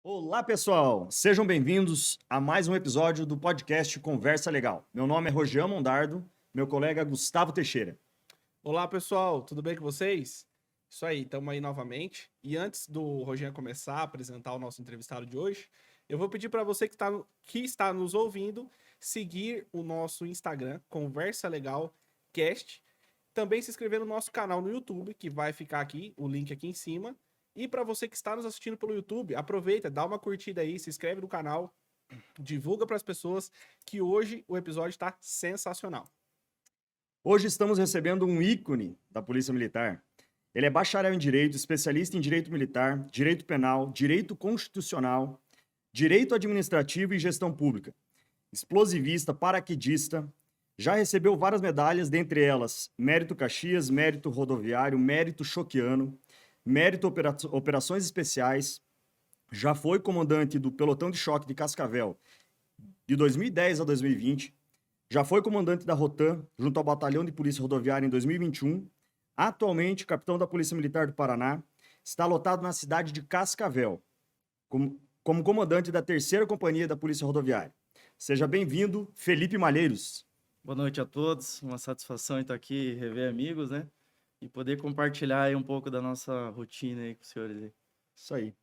Olá, pessoal! Sejam bem-vindos a mais um episódio do podcast Conversa Legal. Meu nome é Rogian Mondardo, meu colega Gustavo Teixeira. Olá, pessoal, tudo bem com vocês? Isso aí, estamos aí novamente. E antes do Roginho começar a apresentar o nosso entrevistado de hoje, eu vou pedir para você que está nos ouvindo seguir o nosso Instagram, Conversa Legal Cast. Também se inscrever no nosso canal no YouTube, que vai ficar aqui, o link aqui em cima. E para você que está nos assistindo pelo YouTube, aproveita, dá uma curtida aí, se inscreve no canal, divulga para as pessoas que hoje o episódio está sensacional. Hoje estamos recebendo um ícone da Polícia Militar. Ele é bacharel em Direito, especialista em Direito Militar, Direito Penal, Direito Constitucional, Direito Administrativo e Gestão Pública. Explosivista, paraquedista, já recebeu várias medalhas, dentre elas Mérito Caxias, Mérito Rodoviário, Mérito Choquiano, Mérito Operações Especiais, já foi comandante do Pelotão de Choque de Cascavel de 2010 a 2020, já foi comandante da Rotam junto ao Batalhão de Polícia Rodoviária em 2021, atualmente capitão da Polícia Militar do Paraná, está lotado na cidade de Cascavel, como comandante da 3ª Companhia da Polícia Rodoviária. Seja bem-vindo, Felipe Malheiros. Boa noite a todos, uma satisfação estar aqui, rever amigos, né? E poder compartilhar aí um pouco da nossa rotina aí com os senhores aí. Isso aí.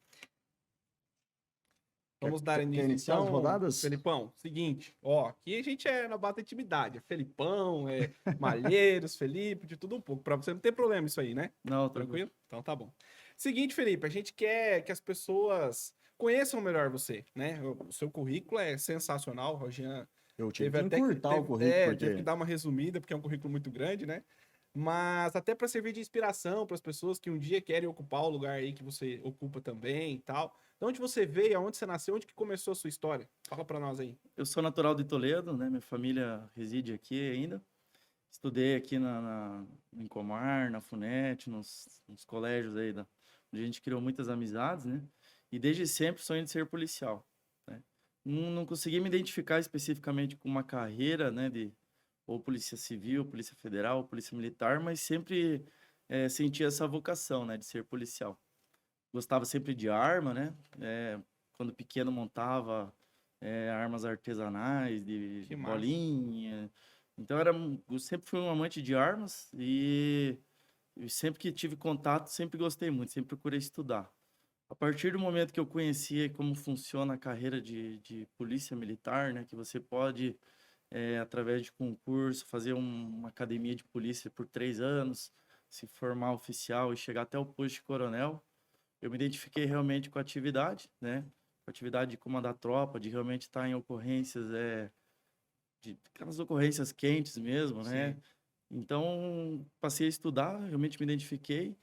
Vamos dar início, iniciar as então, rodadas? Felipão, seguinte, ó, aqui a gente é na bata intimidade, é Felipão, é Malheiros, Felipe, de tudo um pouco, pra você não ter problema isso aí, né? Não, Tranquilo? Então tá bom. Seguinte, Felipe, a gente quer que as pessoas conheçam melhor você, né? O seu currículo é sensacional, o Rogian Eu tive teve que até encurtar o currículo, teve porque que dar uma resumida, porque é um currículo muito grande, né? Mas até para servir de inspiração para as pessoas que um dia querem ocupar o lugar aí que você ocupa também e tal. De onde você veio, aonde você nasceu, onde que começou a sua história? Fala para nós aí. eu sou natural de Toledo, né? Minha família reside aqui ainda. Estudei aqui em Comar, na FUNET, nos colégios aí, onde a gente criou muitas amizades, né? E desde sempre sonho de ser policial, né? Não consegui me identificar especificamente com uma carreira, né? Ou Polícia Civil, Polícia Federal, Polícia Militar, mas sempre senti essa vocação, né? De ser policial. Gostava sempre de arma, né? Quando pequeno montava armas artesanais, de Que massa. bolinha. Então eu sempre fui um amante de armas e sempre que tive contato, sempre gostei muito, sempre procurei estudar. A partir do momento que eu conhecia como funciona a carreira de polícia militar, né? Que você pode, através de concurso, fazer uma academia de polícia por 3 anos, se formar oficial e chegar até o posto de coronel. Eu me identifiquei realmente com a atividade, né? Com a atividade de comandar tropa, de realmente estar em ocorrências, de aquelas ocorrências quentes mesmo, né? Sim. Então, passei a estudar, realmente me identifiquei.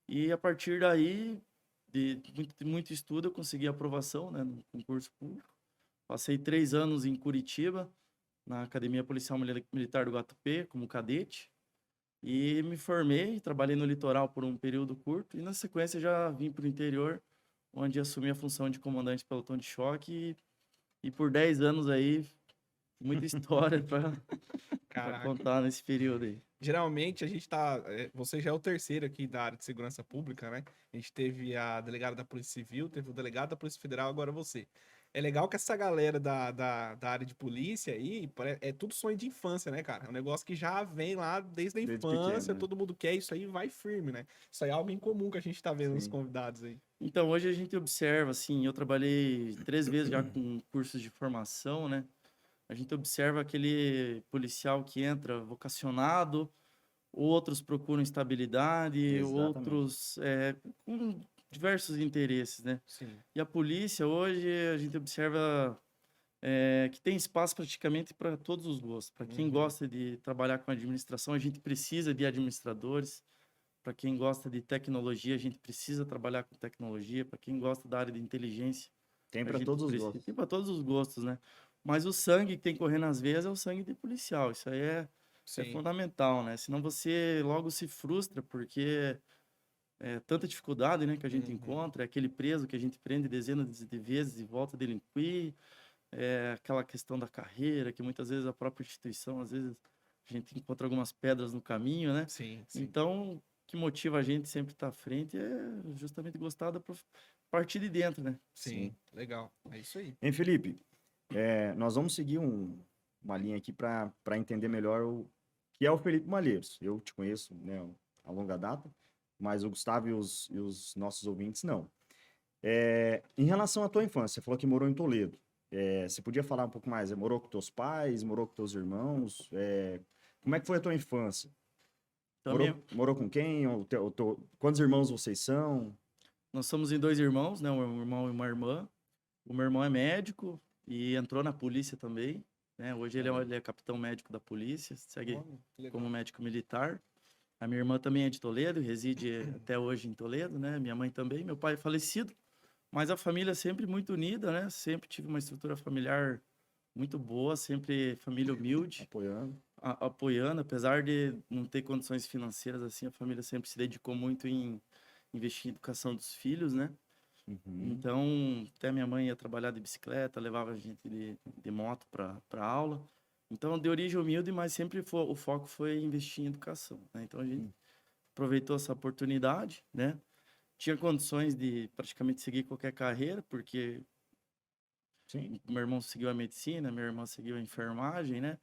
E a partir daí, de muito estudo, eu consegui aprovação, né, no concurso público. Passei 3 anos em Curitiba, na Academia Policial Militar do Guatupê, como cadete. E me formei, trabalhei no litoral por um período curto e na sequência já vim para o interior, onde assumi a função de comandante de pelotão de choque e por 10 anos aí, muita história para Caraca. contar nesse período aí. Geralmente a gente tá. Você já é o terceiro aqui da área de segurança pública, né? A gente teve a delegada da Polícia Civil, teve o delegado da Polícia Federal, agora você. É legal que essa galera da área de polícia aí é tudo sonho de infância, né, cara? É um negócio que já vem lá desde a Desde infância, pequeno, né? todo mundo quer isso aí, vai firme, né? Isso aí é algo em comum que a gente tá vendo nos Sim. convidados aí. Então, hoje a gente observa, assim, eu trabalhei 3 vezes já com cursos de formação, né? A gente observa aquele policial que entra vocacionado, outros procuram estabilidade, Exatamente. outros com diversos interesses, né? Sim. E a polícia, hoje, a gente observa que tem espaço praticamente para todos os gostos. Para quem Uhum. gosta de trabalhar com administração, a gente precisa de administradores. Para quem gosta de tecnologia, a gente precisa trabalhar com tecnologia. Para quem gosta da área de inteligência, Tem a para gente todos os precisa. gostos. Tem para todos os gostos, né? Mas o sangue que tem correndo nas veias é o sangue de policial. Isso aí é Sim. fundamental, né? Senão você logo se frustra, porque é tanta dificuldade, né, que a gente Uhum. encontra. É aquele preso que a gente prende dezenas de vezes e volta a delinquir. É aquela questão da carreira, que muitas vezes a própria instituição, às vezes a gente encontra algumas pedras no caminho, né? Sim, sim. Então, o que motiva a gente sempre estar à frente é justamente gostar partir de dentro, né? Sim, legal. É isso aí. Hein, Felipe? Nós vamos seguir uma linha aqui para entender melhor o que é o Felipe Malheiros. Eu te conheço, né, a longa data, mas o Gustavo e os nossos ouvintes não. Em relação à tua infância, você falou que morou em Toledo. Você podia falar um pouco mais? Morou com teus pais? Morou com teus irmãos? Como é que foi a tua infância? Então, Morou com quem? Quantos irmãos vocês são? nós somos em 2 irmãos, né? Um irmão e uma irmã. O meu irmão é médico e entrou na polícia também, né? Hoje ele é capitão médico da polícia, segue Olha, que legal. como médico militar. A minha irmã também é de Toledo, reside até hoje em Toledo, né? Minha mãe também, meu pai é falecido, mas a família sempre muito unida, né? Sempre tive uma estrutura familiar muito boa, sempre família humilde, Apoiando. apoiando, apesar de não ter condições financeiras assim, a família sempre se dedicou muito em investir em educação dos filhos, né? Uhum. Então, até minha mãe ia trabalhar de bicicleta, levava a gente de moto para aula. Então, de origem humilde, mas sempre o foco foi investir em educação, né? Então, a gente aproveitou essa oportunidade, né? Tinha condições de praticamente seguir qualquer carreira, porque Sim. meu irmão seguiu a medicina, minha irmã seguiu a enfermagem, né?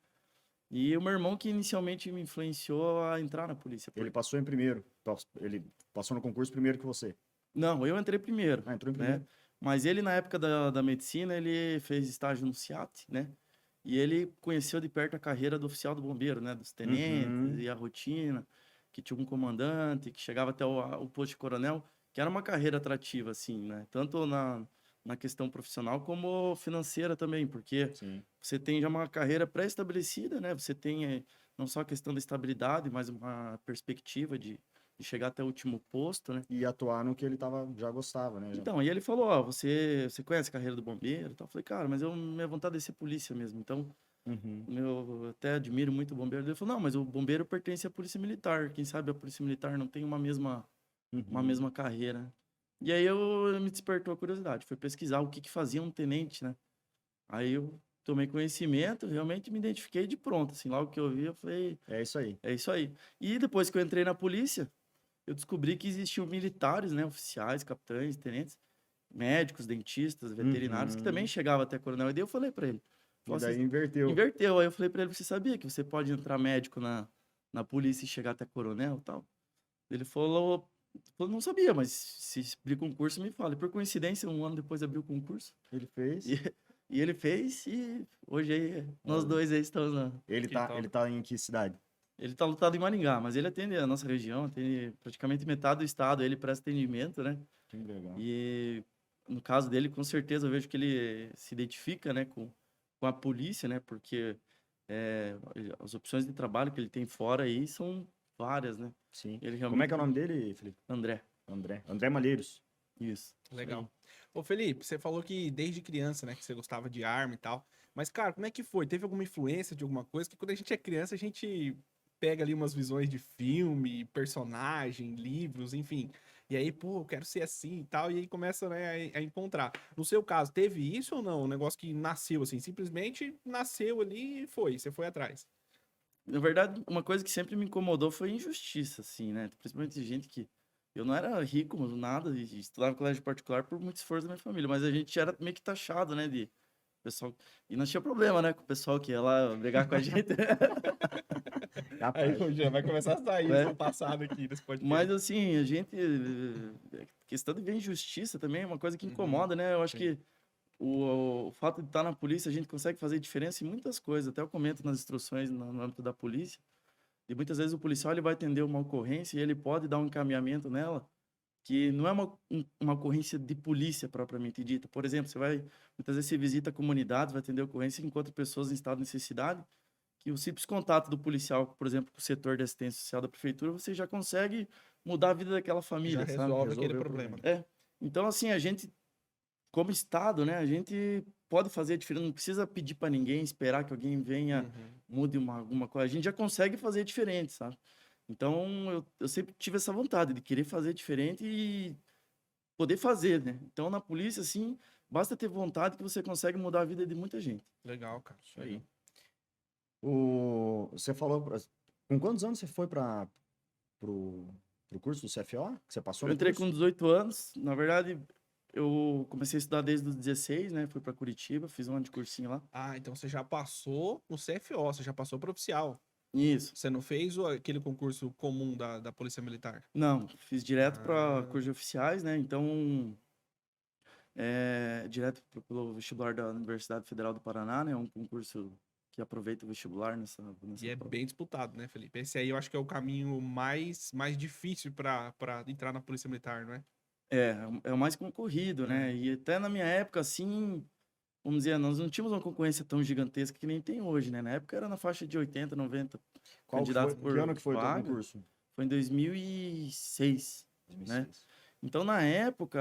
E o meu irmão que inicialmente me influenciou a entrar na polícia. Ele passou em primeiro. Ele passou no concurso primeiro que você. Não, eu entrei primeiro, Ah, entrou em né? primeiro. Mas ele, na época da medicina, ele fez estágio no SEAT, né? E ele conheceu de perto a carreira do oficial do bombeiro, né? Dos tenentes Uhum. e a rotina, que tinha um comandante, que chegava até o posto de coronel, que era uma carreira atrativa, assim, né? Tanto na questão profissional como financeira também, porque Sim. você tem já uma carreira pré-estabelecida, né? Você tem não só a questão da estabilidade, mas uma perspectiva de chegar até o último posto, né? E atuar no que ele já gostava, né? Então, e ele falou, ó, você conhece a carreira do bombeiro e tal? Eu falei, cara, mas minha vontade é ser polícia mesmo. Então, Uhum. eu até admiro muito o bombeiro. Ele falou, não, mas o bombeiro pertence à polícia militar. Quem sabe a polícia militar não tem uma mesma Uhum. carreira. E aí eu me despertou a curiosidade. Fui pesquisar o que fazia um tenente, né? Aí eu tomei conhecimento, realmente me identifiquei de pronto, assim. Logo que eu vi, eu falei, É isso aí. é isso aí. E depois que eu entrei na polícia, eu descobri que existiam militares, né? Oficiais, capitães, tenentes, médicos, dentistas, veterinários, que também Uhum. chegavam até coronel. E daí eu falei para ele, E falei daí assim, inverteu. inverteu. Aí eu falei para ele, você sabia que você pode entrar médico na polícia e chegar até coronel e tal? Ele falou, não sabia, mas se abrir concurso, me fala. E por coincidência, um ano depois abriu o concurso. Ele fez. E, e ele fez, e hoje aí, nós Olha. dois aí estamos na... Ele tá em que cidade? Ele tá lotado em Maringá, mas ele atende a nossa região, atende praticamente metade do estado, ele presta atendimento, né? Que legal. E no caso dele, com certeza, eu vejo que ele se identifica, né, com a polícia, né? Porque as opções de trabalho que ele tem fora aí são várias, né? Sim. Ele Como é realmente... que é o nome dele, Felipe? André, André Malheiros. isso. Legal. Ô, Felipe, você falou que desde criança, né, que você gostava de arma e tal. Mas, cara, como é que foi? Teve alguma influência de alguma coisa? Que quando a gente é criança, a gente pega ali umas visões de filme, personagem, livros, enfim. E aí, pô, eu quero ser assim e tal. E aí começa, né, a encontrar. No seu caso, teve isso ou não? Um negócio que nasceu assim, simplesmente nasceu ali e foi, você foi atrás. Na verdade, uma coisa que sempre me incomodou foi a injustiça, assim, né? Principalmente de gente que... Eu não era rico, nada, e estudava em colégio particular por muito esforço da minha família, mas a gente era meio que taxado, né, de pessoal... E não tinha problema, né, com o pessoal que ia lá brigar com a gente. Aí, Rapaz. já vai começar a sair É. no passado aqui desse podcast. Mas, assim, a gente... Questão de ver injustiça também é uma coisa que incomoda, né? Eu acho Sim. que o fato de estar na polícia, a gente consegue fazer diferença em muitas coisas. Até eu comento nas instruções no âmbito da polícia. E muitas vezes o policial ele vai atender uma ocorrência e ele pode dar um encaminhamento nela que não é uma ocorrência de polícia propriamente dita. Por exemplo, muitas vezes você visita comunidades, vai atender ocorrência e encontra pessoas em estado de necessidade, que o simples contato do policial, por exemplo, com o setor de assistência social da prefeitura, você já consegue mudar a vida daquela Já família, sabe? resolve aquele Resolveu o problema. Então, assim, a gente, como Estado, né, a gente pode fazer a diferença, não precisa pedir para ninguém, esperar que alguém venha, Uhum. mude alguma coisa. A gente já consegue fazer diferente, sabe? Então, eu sempre tive essa vontade de querer fazer diferente e poder fazer, né? Então, na polícia, assim, basta ter vontade que você consegue mudar a vida de muita gente. Legal, cara. Isso aí. Você falou. Com quantos anos você foi pro curso do CFO? Que você passou Eu no entrei curso? com 18 anos, na verdade, eu comecei a estudar desde os 16, né? Fui para Curitiba, fiz um ano de cursinho lá. Ah, então você já passou no CFO, você já passou para oficial. Isso. Você não fez aquele concurso comum da Polícia Militar? Não, fiz direto para Ah. curso de oficiais, né? Então, direto pelo vestibular da Universidade Federal do Paraná, né? Um concurso que aproveita o vestibular nessa E é prova. bem disputado, né, Felipe? Esse aí eu acho que é o caminho mais difícil para entrar na Polícia Militar, não é? É o mais concorrido, né? E até na minha época, assim, vamos dizer, nós não tínhamos uma concorrência tão gigantesca que nem tem hoje, né? Na época era na faixa de 80, 90 Qual candidatos foi, por que ano que foi o teu vaga. concurso? Foi em 2006, né? 2006. Então, na época,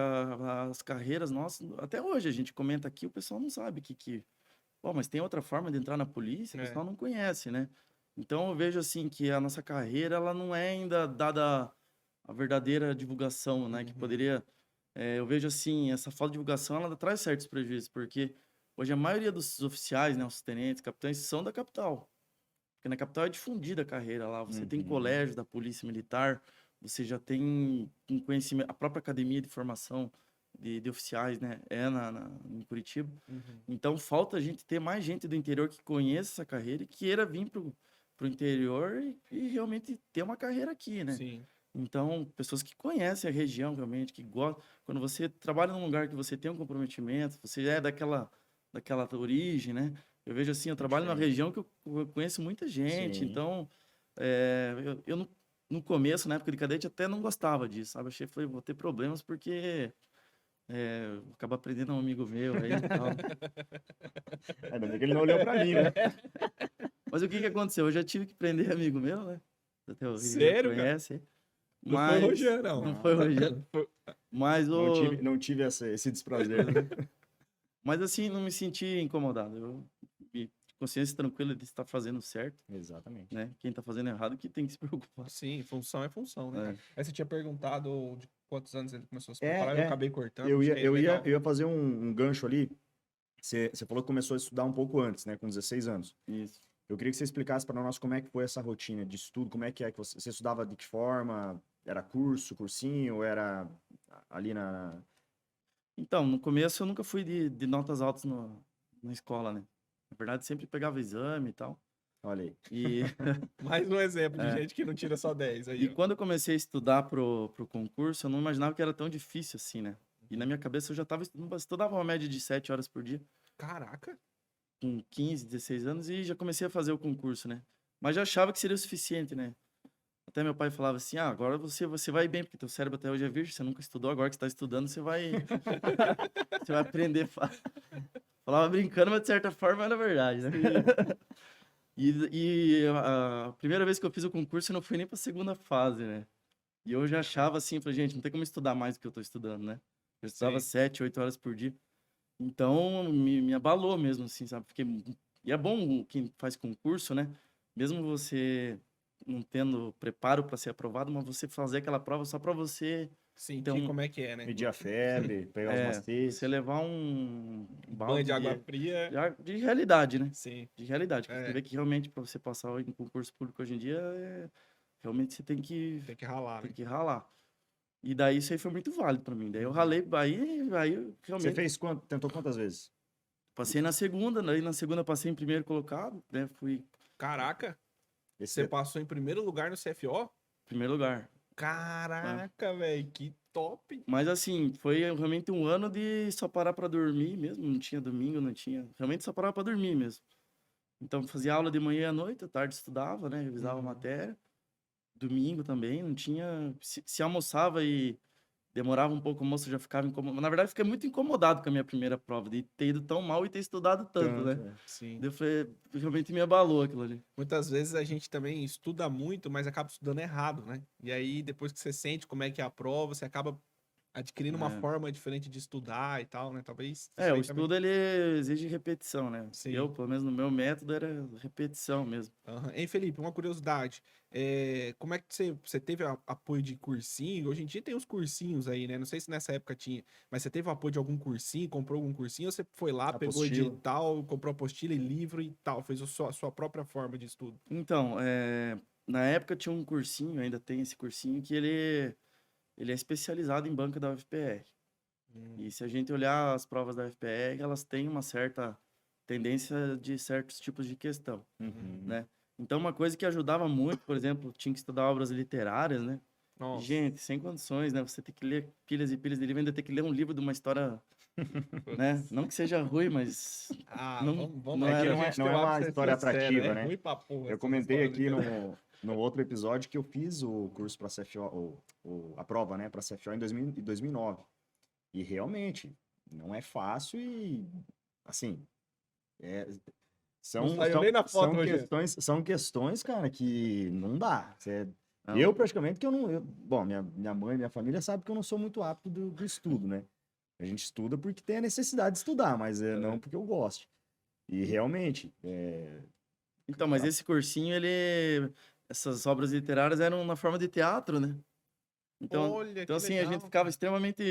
as carreiras nossas, até hoje a gente comenta aqui, o pessoal não sabe Pô, mas tem outra forma de entrar na polícia, o É. pessoal não conhece, né? Então, eu vejo assim que a nossa carreira, ela não é ainda dada a verdadeira divulgação, né? Que Uhum. poderia... eu vejo assim, essa falta de divulgação, ela traz certos prejuízos, porque hoje a maioria dos oficiais, né, os tenentes, capitães, são da capital. Porque na capital é difundida a carreira lá. Você tem Uhum. colégio da Polícia Militar, você já tem um conhecimento, a própria academia de formação de oficiais, né? Em Curitiba. Uhum. Então falta a gente ter mais gente do interior que conheça essa carreira e queira vir pro interior e realmente ter uma carreira aqui, né? Sim. Então, pessoas que conhecem a região realmente, que gostam. Quando você trabalha num lugar que você tem um comprometimento, você é daquela origem, né? Eu vejo assim, eu trabalho numa Diferente. região que eu conheço muita gente, Sim. então eu no começo, na época de cadete, até não gostava disso, sabe? Achei que vou ter problemas porque vou acabar aprendendo um amigo meu aí e tal. Ainda bem que ele não olhou pra mim, né? Mas o que que aconteceu? Eu já tive que prender amigo meu, né? Até o Sério, cara? conhece. Não foi o Mas Rogério, não. não foi o Rogério. Mas Não tive esse desprazer. Né? Mas assim, não me senti incomodado. Consciência tranquila de estar fazendo certo, Exatamente. né? Quem tá fazendo errado que tem que se preocupar. Sim, função é função, né, É. cara? Aí você tinha perguntado de quantos anos ele começou a se preparar, eu É, acabei cortando. eu acho ia, que é eu ia, legal. eu ia fazer um gancho ali. Você falou que começou a estudar um pouco antes, né? Com 16 anos. Isso. Eu queria que você explicasse para nós como é que foi essa rotina de estudo, como é que você estudava de que forma? Era cursinho, era ali na... Então, no começo eu nunca fui de notas altas na escola, né? Na verdade, sempre pegava exame e tal. Olha aí. E, Mais um exemplo de É. gente que não tira só 10 aí, e ó. quando eu comecei a estudar pro concurso, eu não imaginava que era tão difícil assim, né? E na minha cabeça eu já estudava uma média de 7 horas por dia. Caraca. Com 15, 16 anos e já comecei a fazer o concurso, né? Mas já achava que seria o suficiente, né? Até meu pai falava assim, agora você vai bem, porque teu cérebro até hoje é virgem, você nunca estudou, agora que você tá estudando, você vai você vai aprender. Falava brincando, mas de certa forma era verdade, né? E a primeira vez que eu fiz o concurso, eu não fui nem pra segunda fase, né? E eu já achava assim, falei, gente, não tem como estudar mais do que eu tô estudando, né? Eu estudava Sim. 7, 8 horas por dia. Então, me abalou mesmo, assim, sabe? E é bom quem faz concurso, né? Mesmo você não tendo preparo para ser aprovado, mas você fazer aquela prova só para você Sentir Então, como é que é, né? Medir a febre, pegar os macetes. você levar um Banho de balde água fria. de realidade, né? Sim. De realidade. Porque É. você vê que realmente para você passar em concurso público hoje em dia, realmente você tem que Tem que ralar, né? ralar. E daí isso aí foi muito válido para mim. Daí eu ralei, aí eu Você realmente fez tentou quantas vezes? passei na segunda, daí na segunda passei em primeiro colocado, né? Fui Caraca, Esse você passou em primeiro lugar no CFO? primeiro lugar. Caraca, velho, que top. Mas assim, foi realmente um ano de só parar pra dormir mesmo, não tinha domingo, não tinha. Realmente só parava pra dormir mesmo. Então fazia aula de manhã e à noite, à tarde estudava, né? Revisava a Uhum. matéria. Domingo também, não tinha. Se almoçava e demorava um pouco, o almoço já ficava incomodado. Na verdade, fiquei muito incomodado com a minha primeira prova, de ter ido tão mal e ter estudado tanto, né? é. Sim. Daí eu falei, realmente me abalou aquilo ali. Muitas vezes a gente também estuda muito, mas acaba estudando errado, né? E aí, depois que você sente como é que é a prova, você acaba adquirindo uma É. forma diferente de estudar e tal, né? Talvez. isso O aí também- estudo ele exige repetição, né? Sim. Eu, pelo menos no meu método, era repetição mesmo. Aham. Hein, Felipe, uma curiosidade. Como é que você teve apoio de cursinho? Hoje em dia tem uns cursinhos aí, né? Não sei se nessa época tinha, mas você teve apoio de algum cursinho, comprou algum cursinho, ou você foi lá, pegou Apostila. edital, comprou apostila e livro e tal, fez a sua própria forma de estudo? Então, na época tinha um cursinho, ainda tem esse cursinho, que ele é especializado em banca da UFPR. E se a gente olhar as provas da FPR, elas têm uma certa tendência de certos tipos de questão, Uhum. né? Então, uma coisa que ajudava muito, por exemplo, tinha que estudar obras literárias, né? Nossa. Gente, sem condições, né? Você tem que ler pilhas e pilhas de livro, ainda tem que ler um livro de uma história, né? Não que seja ruim, mas Ah, não, vamos. não É que era... A gente não tem é o uma hábito de ser história sincero, atrativa, é né? ruim pra porra Eu essas comentei histórias aqui literárias. no outro episódio que eu fiz o curso para CFO, a prova, né, para CFO em 2009. E realmente, não é fácil e, assim, é, Não são, saiu nem na foto, Rogério. são questões, cara, que não dá. Não, Eu, praticamente, que eu não... bom, minha mãe, minha família sabe que eu não sou muito apto do estudo, né? A gente estuda porque tem a necessidade de estudar, mas não porque eu gosto. E realmente, então, mas esse cursinho, essas obras literárias eram na forma de teatro, né? Então, Olha, então que assim, a gente legal, ficava cara. extremamente...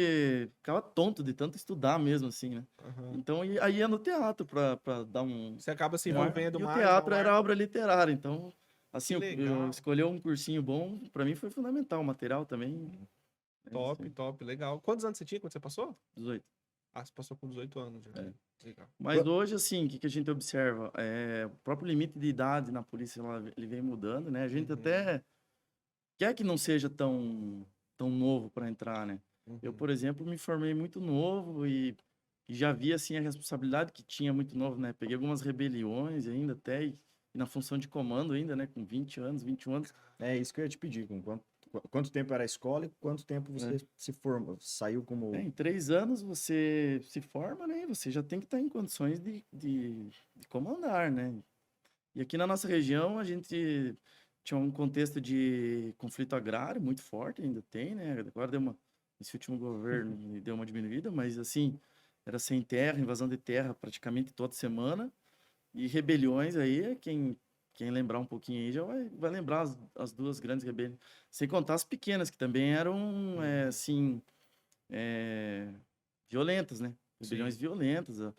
Ficava tonto de tanto estudar mesmo, assim, né? Aham. Então, aí ia no teatro pra dar um... Você acaba se um ar. envolvendo E o mais, dá teatro um era ar. obra literária, então... Assim, Que eu legal. escolher um cursinho bom, pra mim foi fundamental. O material também, né, Top, assim, top, legal. Quantos anos você tinha quando você passou? 18. Ah, você passou com 18 anos já. É. Legal. Mas hoje, assim, o que a gente observa? O próprio limite de idade na polícia, ele vem mudando, né? A gente Uhum, até quer que não seja tão novo para entrar, né? Eu, uhum. por exemplo, me formei muito novo e já vi, assim, a responsabilidade que tinha muito novo, né? Peguei algumas rebeliões ainda até, e na função de comando ainda, né? Com 20 anos, 21 anos. é isso que eu ia te pedir. Com quanto tempo era a escola e quanto tempo você se formou, saiu como... Em 3 anos você se forma, né? E você já tem que estar em condições de comandar, né? E aqui na nossa região a gente tinha um contexto de conflito agrário muito forte, ainda tem, né? Agora esse último governo deu uma diminuída, mas assim, era sem terra, invasão de terra praticamente toda semana. E rebeliões aí, quem lembrar um pouquinho aí já vai lembrar as duas grandes rebeliões. Sem contar as pequenas, que também eram, assim, violentas, né? Rebeliões Sim. violentas, o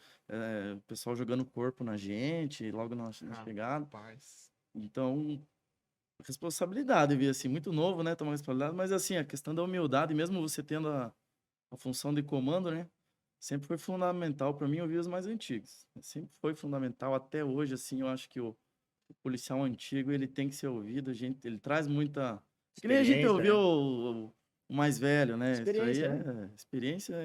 pessoal jogando corpo na gente, logo na chegada. Rapaz. Então, responsabilidade, eu vi assim, muito novo, né? Tomar responsabilidade, mas assim, a questão da humildade, mesmo você tendo a função de comando, né? Sempre foi fundamental para mim ouvir os mais antigos. Sempre foi fundamental, até hoje, assim, eu acho que o policial antigo, ele tem que ser ouvido, ele traz muita... Que nem a gente Experiência, ouviu né? o mais velho, né? Isso aí Experiência, né? experiência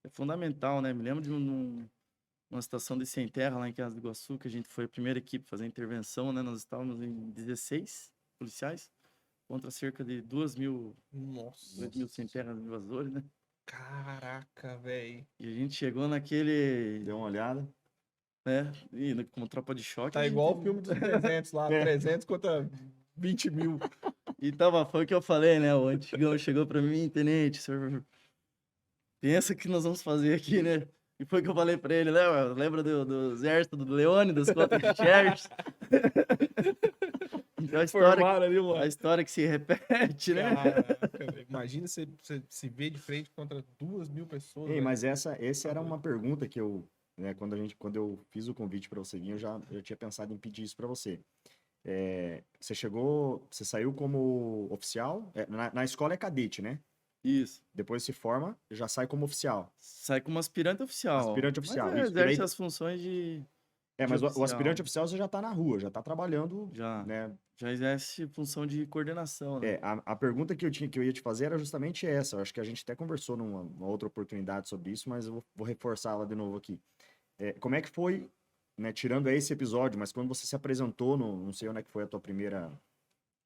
é fundamental, né? Me lembro de uma situação de sem terra lá em Casa do Iguaçu, que a gente foi a primeira equipe a fazer a intervenção, né? Nós estávamos em 16 policiais contra cerca de 2.000 Nossa. sem terras invasores, né? Caraca, velho. E a gente chegou naquele, Deu uma olhada. né? E como tropa de choque, a Tá igual o gente... filme dos 300 lá. É. 300 contra 20 mil. E foi o que eu falei, né? O antigão chegou pra mim, tenente, senhor, pensa que nós vamos fazer aqui, né? E foi o que eu falei pra ele, né? Lembra do exército do Leônidas contra de Xerxes? Então Formaram ali, a mano. história que se repete, né? Caraca, velho. Imagina você se ver de frente contra 2.000 pessoas. Ei, velho. mas essa era doido. uma pergunta que eu, né, quando eu fiz o convite para você vir, eu tinha pensado em pedir isso para você. Você saiu como oficial? Na escola é cadete, né? Isso. Depois se forma, já sai como oficial. Sai como aspirante oficial. Aspirante Mas oficial, isso. E exerce daí, as funções de mas o oficial. aspirante oficial você já tá na rua, já tá trabalhando, Já. né? Já exerce função de coordenação, né? A pergunta que eu ia te fazer era justamente essa. Eu acho que a gente até conversou numa outra oportunidade sobre isso, mas eu vou reforçá-la de novo aqui. Como é que foi, né, tirando esse episódio, mas quando você se apresentou, não sei onde é que foi a tua primeira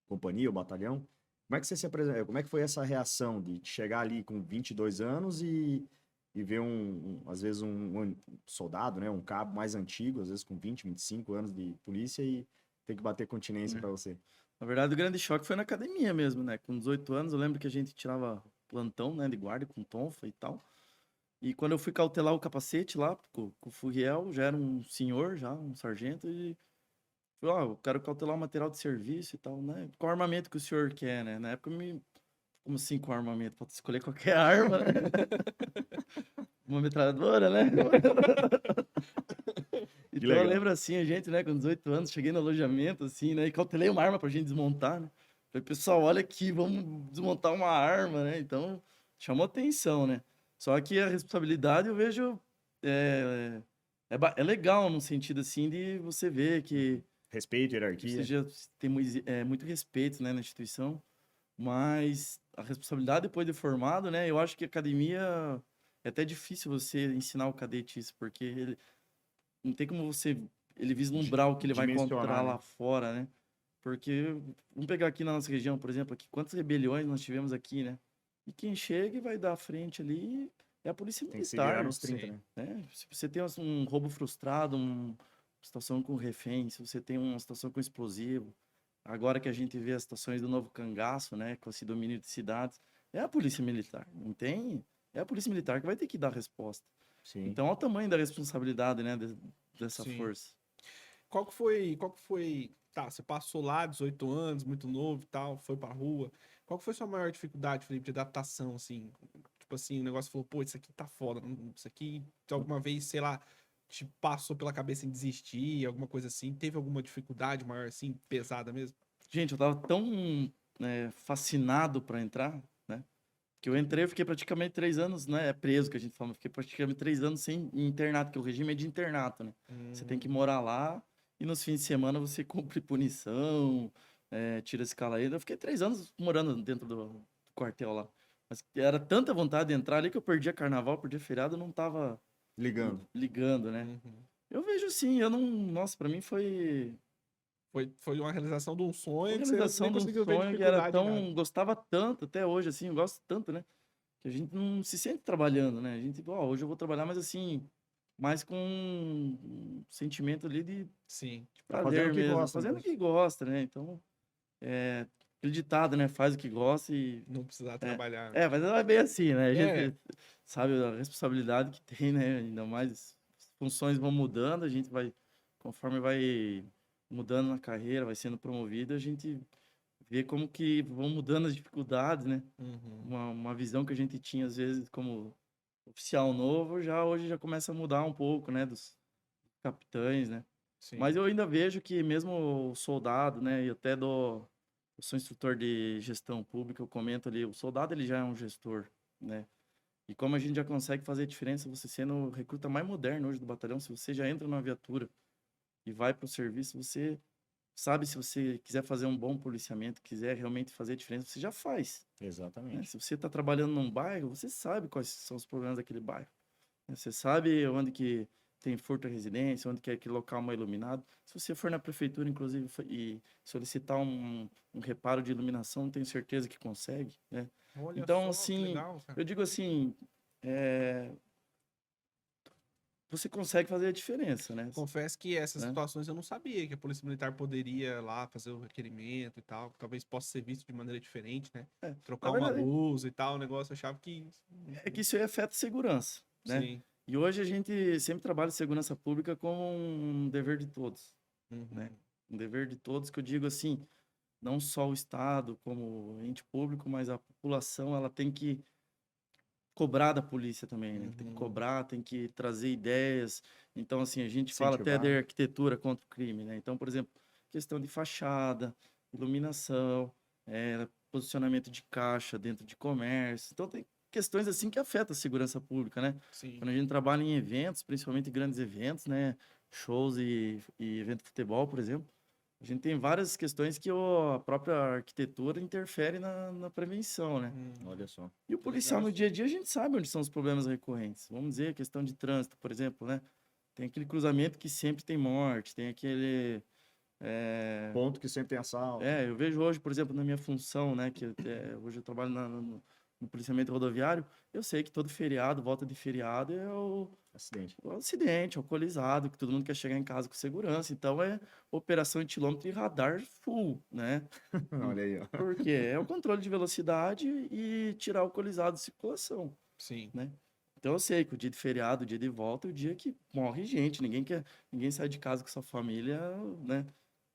companhia ou batalhão, como é que você se apresentou? Como é que foi essa reação de chegar ali com 22 anos e ver às vezes um soldado, né, um cabo mais antigo, às vezes com 20, 25 anos de polícia e ter que bater continência para você? Na verdade, o grande choque foi na academia mesmo, né? Com 18 anos, eu lembro que a gente tirava plantão, né, de guarda com tonfa e tal. E quando eu fui cautelar o capacete lá com o Furiel, já era um senhor, já um sargento, e falei, ó, eu quero cautelar o material de serviço e tal, né? Qual armamento que o senhor quer, né? Na época, como assim com armamento? Pode escolher qualquer arma, né? Uma metralhadora, né? Então eu legal. lembro assim, a gente, né, com 18 anos, cheguei no alojamento, assim, né, e cautelei uma arma pra gente desmontar, né? Falei, pessoal, olha aqui, vamos desmontar uma arma, né? Então, chamou atenção, né? Só que a responsabilidade eu vejo é legal no sentido assim de você ver que Respeito, você hierarquia. já tem muito respeito, né, na instituição, mas a responsabilidade depois de formado, né, eu acho que a academia é até difícil você ensinar o cadete isso, porque não tem como ele vislumbrar o que ele vai encontrar Dimensionar, lá né? fora, né? Porque, vamos pegar aqui na nossa região, por exemplo, aqui, quantas rebeliões nós tivemos aqui, né? E quem chega e vai dar a frente ali é a polícia Tem que se virar militar, nos 30, Sim. né? né? Se você tem um roubo frustrado, uma situação com refém, se você tem uma situação com explosivo, agora que a gente vê as situações do novo cangaço, né, com esse domínio de cidades, é a polícia militar, não tem? É a polícia militar que vai ter que dar a resposta. Sim. Então, olha o tamanho da responsabilidade, né, dessa Sim. força. Qual que foi, tá, você passou lá 18 anos, muito novo e tal, foi pra rua. Qual que foi sua maior dificuldade, Felipe, de adaptação, assim? Tipo assim, o negócio falou, pô, isso aqui tá foda, isso aqui, alguma vez, sei lá, te passou pela cabeça em desistir, alguma coisa assim? Teve alguma dificuldade maior, assim, pesada mesmo? Gente, eu tava tão fascinado para entrar, né, que eu entrei, eu fiquei praticamente 3 anos, né, preso, que a gente fala, eu fiquei praticamente 3 anos sem internato, que o regime é de internato, né? Você tem que Hum, morar lá e nos fins de semana você cumpre punição, tira escala aí. Eu fiquei 3 anos morando dentro do quartel lá. Mas era tanta vontade de entrar ali que eu perdia carnaval, perdia feriado, eu não tava Ligando. ligando, né? uhum. Eu vejo assim, eu não. Nossa, pra mim Foi uma realização de um foi sonho a que você nem realização de um conseguiu ver sonho que era dificuldade em nada. tão. Gostava tanto, até hoje, assim, eu gosto tanto, né? Que a gente não se sente trabalhando, né? A gente, ó, hoje eu vou trabalhar, mas assim, mais com um sentimento ali de Sim, Tá fazendo o prazer que mesmo, gosta fazendo o mesmo. que gosta, né? Então, aquele ditado, né? Faz o que gosta e. não precisar É, trabalhar. mas não é bem assim, né? A É, gente sabe a responsabilidade que tem, né? Ainda mais as funções vão mudando, a gente vai, conforme vai mudando na carreira, vai sendo promovido, a gente vê como que vão mudando as dificuldades, né? uhum, Uma visão que a gente tinha, às vezes, como oficial novo, já hoje já começa a mudar um pouco, né? Dos capitães, né? Mas sim. eu ainda vejo que mesmo o soldado, né? E até eu sou instrutor de gestão pública, eu comento ali, o soldado ele já é um gestor, né? E como a gente já consegue fazer diferença, você sendo o recruta mais moderno hoje do batalhão, se você já entra na viatura e vai para o serviço, você sabe se você quiser fazer um bom policiamento, quiser realmente fazer diferença, você já faz, né? Exatamente. Se você está trabalhando num bairro, você sabe quais são os problemas daquele bairro, né? Você sabe onde que tem furto à residência, onde que é aquele local mal iluminado. Se você for na prefeitura, inclusive, e solicitar um reparo de iluminação, tenho certeza que consegue, né? Olha Então, só, que assim, legal, cara. eu digo assim, é, você consegue fazer a diferença, né? Confesso que essas Né? situações eu não sabia que a Polícia Militar poderia lá fazer o requerimento e tal. Talvez possa ser visto de maneira diferente, né? Na Trocar uma verdade, luz e tal, o negócio. Eu achava que. é que isso aí afeta a segurança, né? Sim. E hoje a gente sempre trabalha segurança pública como um dever de todos, né? Uhum. Um dever de todos que eu digo assim, não só o Estado como ente público, mas a população, ela tem que cobrar da polícia também, né? Tem que Uhum. cobrar, tem que trazer ideias. Então, assim, a gente fala até Incentivar, de né? arquitetura contra o crime, né? Então, por exemplo, questão de fachada, iluminação, posicionamento de caixa dentro de comércio. Então, tem questões assim que afetam a segurança pública, né? Sim. Quando a gente trabalha em eventos, principalmente grandes eventos, né? Shows e evento de futebol, por exemplo, a gente tem várias questões que a própria arquitetura interfere na prevenção, né? Olha só. E o policial Legal no isso dia a aí. dia a gente sabe onde são os problemas recorrentes. Vamos dizer, questão de trânsito, por exemplo, né? Tem aquele cruzamento que sempre tem morte, tem aquele. É, Ponto que sempre tem assalto. eu vejo hoje, por exemplo, na minha função, né? Que hoje eu trabalho no policiamento rodoviário, eu sei que todo feriado, volta de feriado, é Acidente. o acidente, alcoolizado, que todo mundo quer chegar em casa com segurança. Então é operação etilômetro e radar full, né? Olha aí, ó. Porque é o controle de velocidade e tirar o alcoolizado de circulação, Sim. né? Então eu sei que o dia de feriado, o dia de volta, é o dia que morre gente. Ninguém sai de casa com sua família, né?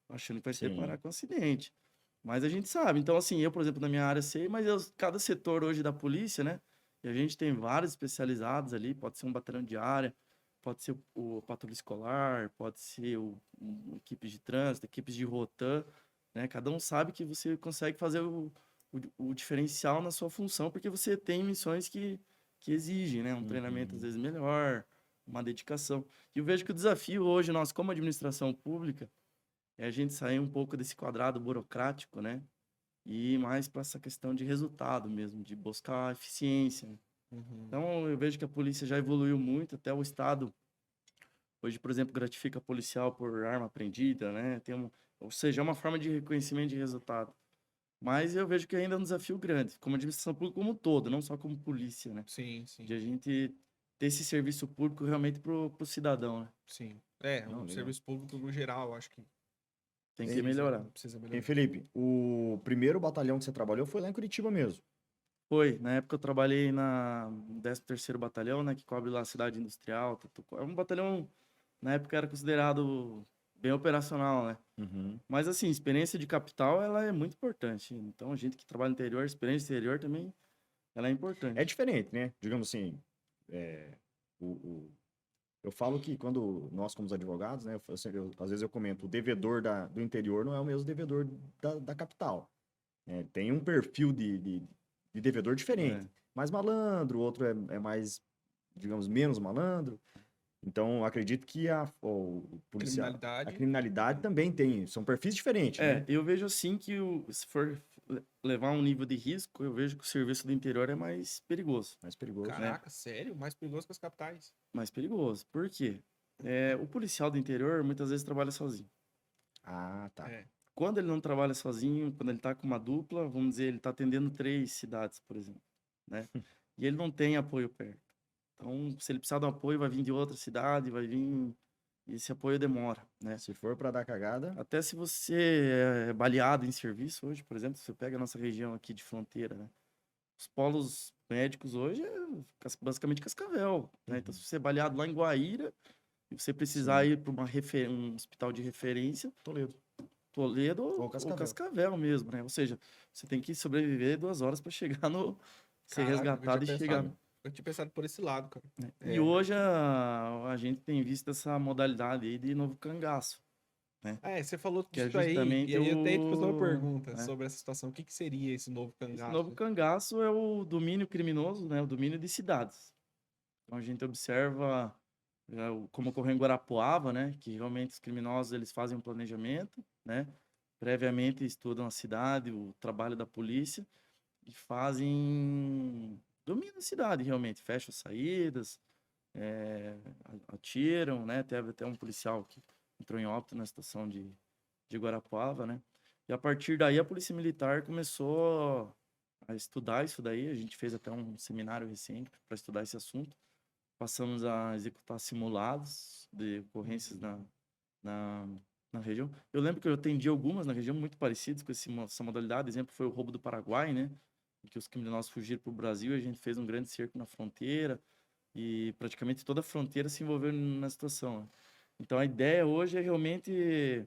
Achando que vai se deparar Sim. com um acidente. Mas a gente sabe. Então, assim, eu, por exemplo, na minha área sei, mas cada setor hoje da polícia, né? E a gente tem vários especializados ali, pode ser um batalhão de área, pode ser o patrulha escolar, pode ser equipes de trânsito, equipes de rotan, né? Cada um sabe que você consegue fazer o diferencial na sua função, porque você tem missões que que exigem, né? Um treinamento, às Uhum. vezes, melhor, uma dedicação. E eu vejo que o desafio hoje, nós, como administração pública, é a gente sair um pouco desse quadrado burocrático, né? E ir mais para essa questão de resultado mesmo, de buscar eficiência, né? Uhum. Então, eu vejo que a polícia já evoluiu muito, até o Estado, hoje, por exemplo, gratifica policial por arma apreendida, né? Ou seja, é uma forma de reconhecimento de resultado. Mas eu vejo que ainda é um desafio grande, como administração pública como um todo, não só como polícia, né? Sim, sim, De a gente ter esse serviço público realmente pro cidadão, né? sim. É, Não, o legal. serviço público no geral, eu acho que Tem que Ei, melhorar. precisa Hein, melhorar. Felipe, o primeiro batalhão que você trabalhou foi lá em Curitiba mesmo. Foi, na época eu trabalhei no 13º Batalhão, né, que cobre lá a cidade industrial. É um batalhão, na época era considerado bem operacional, né? Uhum. Mas assim, experiência de capital, ela é muito importante. Então, a gente que trabalha no interior, experiência interior também, ela é É importante. diferente, né? Digamos assim, é, o, o- eu falo que quando nós, como os advogados, né? Às vezes eu comento, o devedor do interior não é o mesmo devedor da capital. Né? Tem um perfil de devedor diferente. É. Mais malandro, o outro é mais, digamos, menos malandro. Então, acredito que o policial, a Criminalidade. criminalidade também tem, são perfis diferentes, né? Eu vejo assim que se for levar um nível de risco, eu vejo que o serviço do interior é mais perigoso, Mais perigoso. Caraca, sério? Mais perigoso que as capitais. mais perigoso. Por quê? O policial do interior muitas vezes trabalha sozinho. Ah, tá. É. Quando ele não trabalha sozinho, quando ele está com uma dupla, vamos dizer, ele está atendendo 3 cidades, por exemplo, né? E ele não tem apoio perto. Então, se ele precisar de um apoio, vai vir de outra cidade, vai vir... E esse apoio demora, né? Se for para dar cagada, Até se você é baleado em serviço hoje, por exemplo, se você pega a nossa região aqui de fronteira, né? Os polos médicos hoje é basicamente Cascavel, né? Então, se você é baleado lá em Guaíra e você precisar sim, ir para um hospital de referência, Toledo. Toledo Ou ou Cascavel. Cascavel mesmo, né? Ou seja, você tem que sobreviver 2 horas para chegar no... ser Caraca, resgatado e chegar... eu tinha pensado por esse lado, cara. né? É. E hoje a gente tem visto essa modalidade aí de novo cangaço, né? Você falou Que é disso aí, e justamente aí eu até ia te fazer uma o... pergunta né? sobre essa situação. O que que seria esse novo Esse novo cangaço? cangaço é o domínio criminoso, né? O domínio de cidades. Então a gente observa, como ocorreu em Guarapuava, né? Que realmente os criminosos eles fazem um planejamento, né? Previamente estudam a cidade, o trabalho da polícia e fazem domínio da cidade realmente, fecham as saídas, atiram, né? Teve até um policial que entrou em óbito na situação de Guarapuava, né? E a partir daí a Polícia Militar começou a estudar isso daí. A gente fez até um seminário recente para estudar esse assunto. Passamos a executar simulados de ocorrências na, na região. Eu lembro que eu atendi algumas na região muito parecidas com essa modalidade. Exemplo foi o roubo do Paraguai, né? Em que os criminosos fugiram para o Brasil e a gente fez um grande cerco na fronteira e praticamente toda a fronteira se envolveu na situação, né? Então a ideia hoje é realmente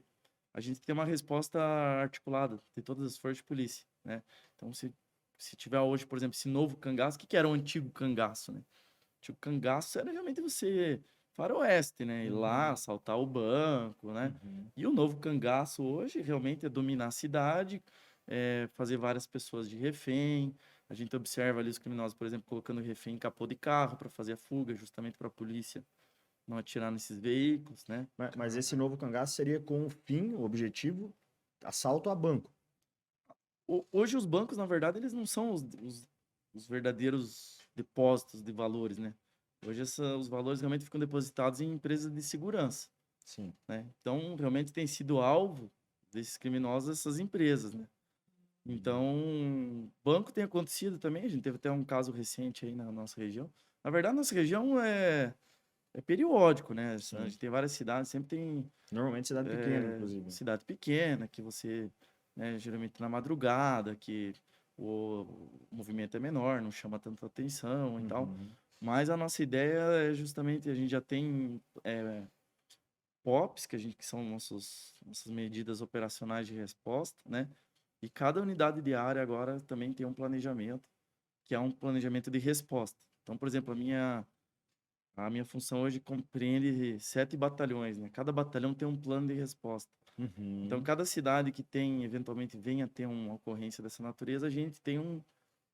a gente ter uma resposta articulada de todas as forças de polícia, né? Então se tiver hoje, por exemplo, esse novo cangaço, o que era o antigo cangaço, né? O antigo cangaço era realmente você faroeste, né? Ir lá, assaltar o banco, né? Uhum. E o novo cangaço hoje realmente é dominar a cidade, fazer várias pessoas de refém. A gente observa ali os criminosos, por exemplo, colocando refém em capô de carro para fazer a fuga, justamente para a polícia não atirar nesses veículos, né? Mas esse novo cangaço seria com o fim, o objetivo, assalto a banco. Hoje os bancos, na verdade, eles não são os verdadeiros depósitos de valores, né? Hoje os valores realmente ficam depositados em empresas de segurança, Sim. né? Então, realmente tem sido alvo desses criminosos essas empresas, né? Então, banco tem acontecido também. A gente teve até um caso recente aí na nossa região. Na verdade, nossa região é periódico, né? A Sim. gente tem várias cidades, sempre tem Normalmente cidade pequena, inclusive. cidade pequena, que você, né, geralmente na madrugada, que o movimento é menor, não chama tanta atenção e tal. Uhum. Mas a nossa ideia é justamente, a gente já tem POPs, que são nossas medidas operacionais de resposta, né? E cada unidade de área agora também tem um planejamento, que é um planejamento de resposta. Então, por exemplo, a minha função hoje compreende 7 batalhões, né? Cada batalhão tem um plano de resposta. Então, Uhum. cada cidade que tem, eventualmente, venha a ter uma ocorrência dessa natureza, a gente tem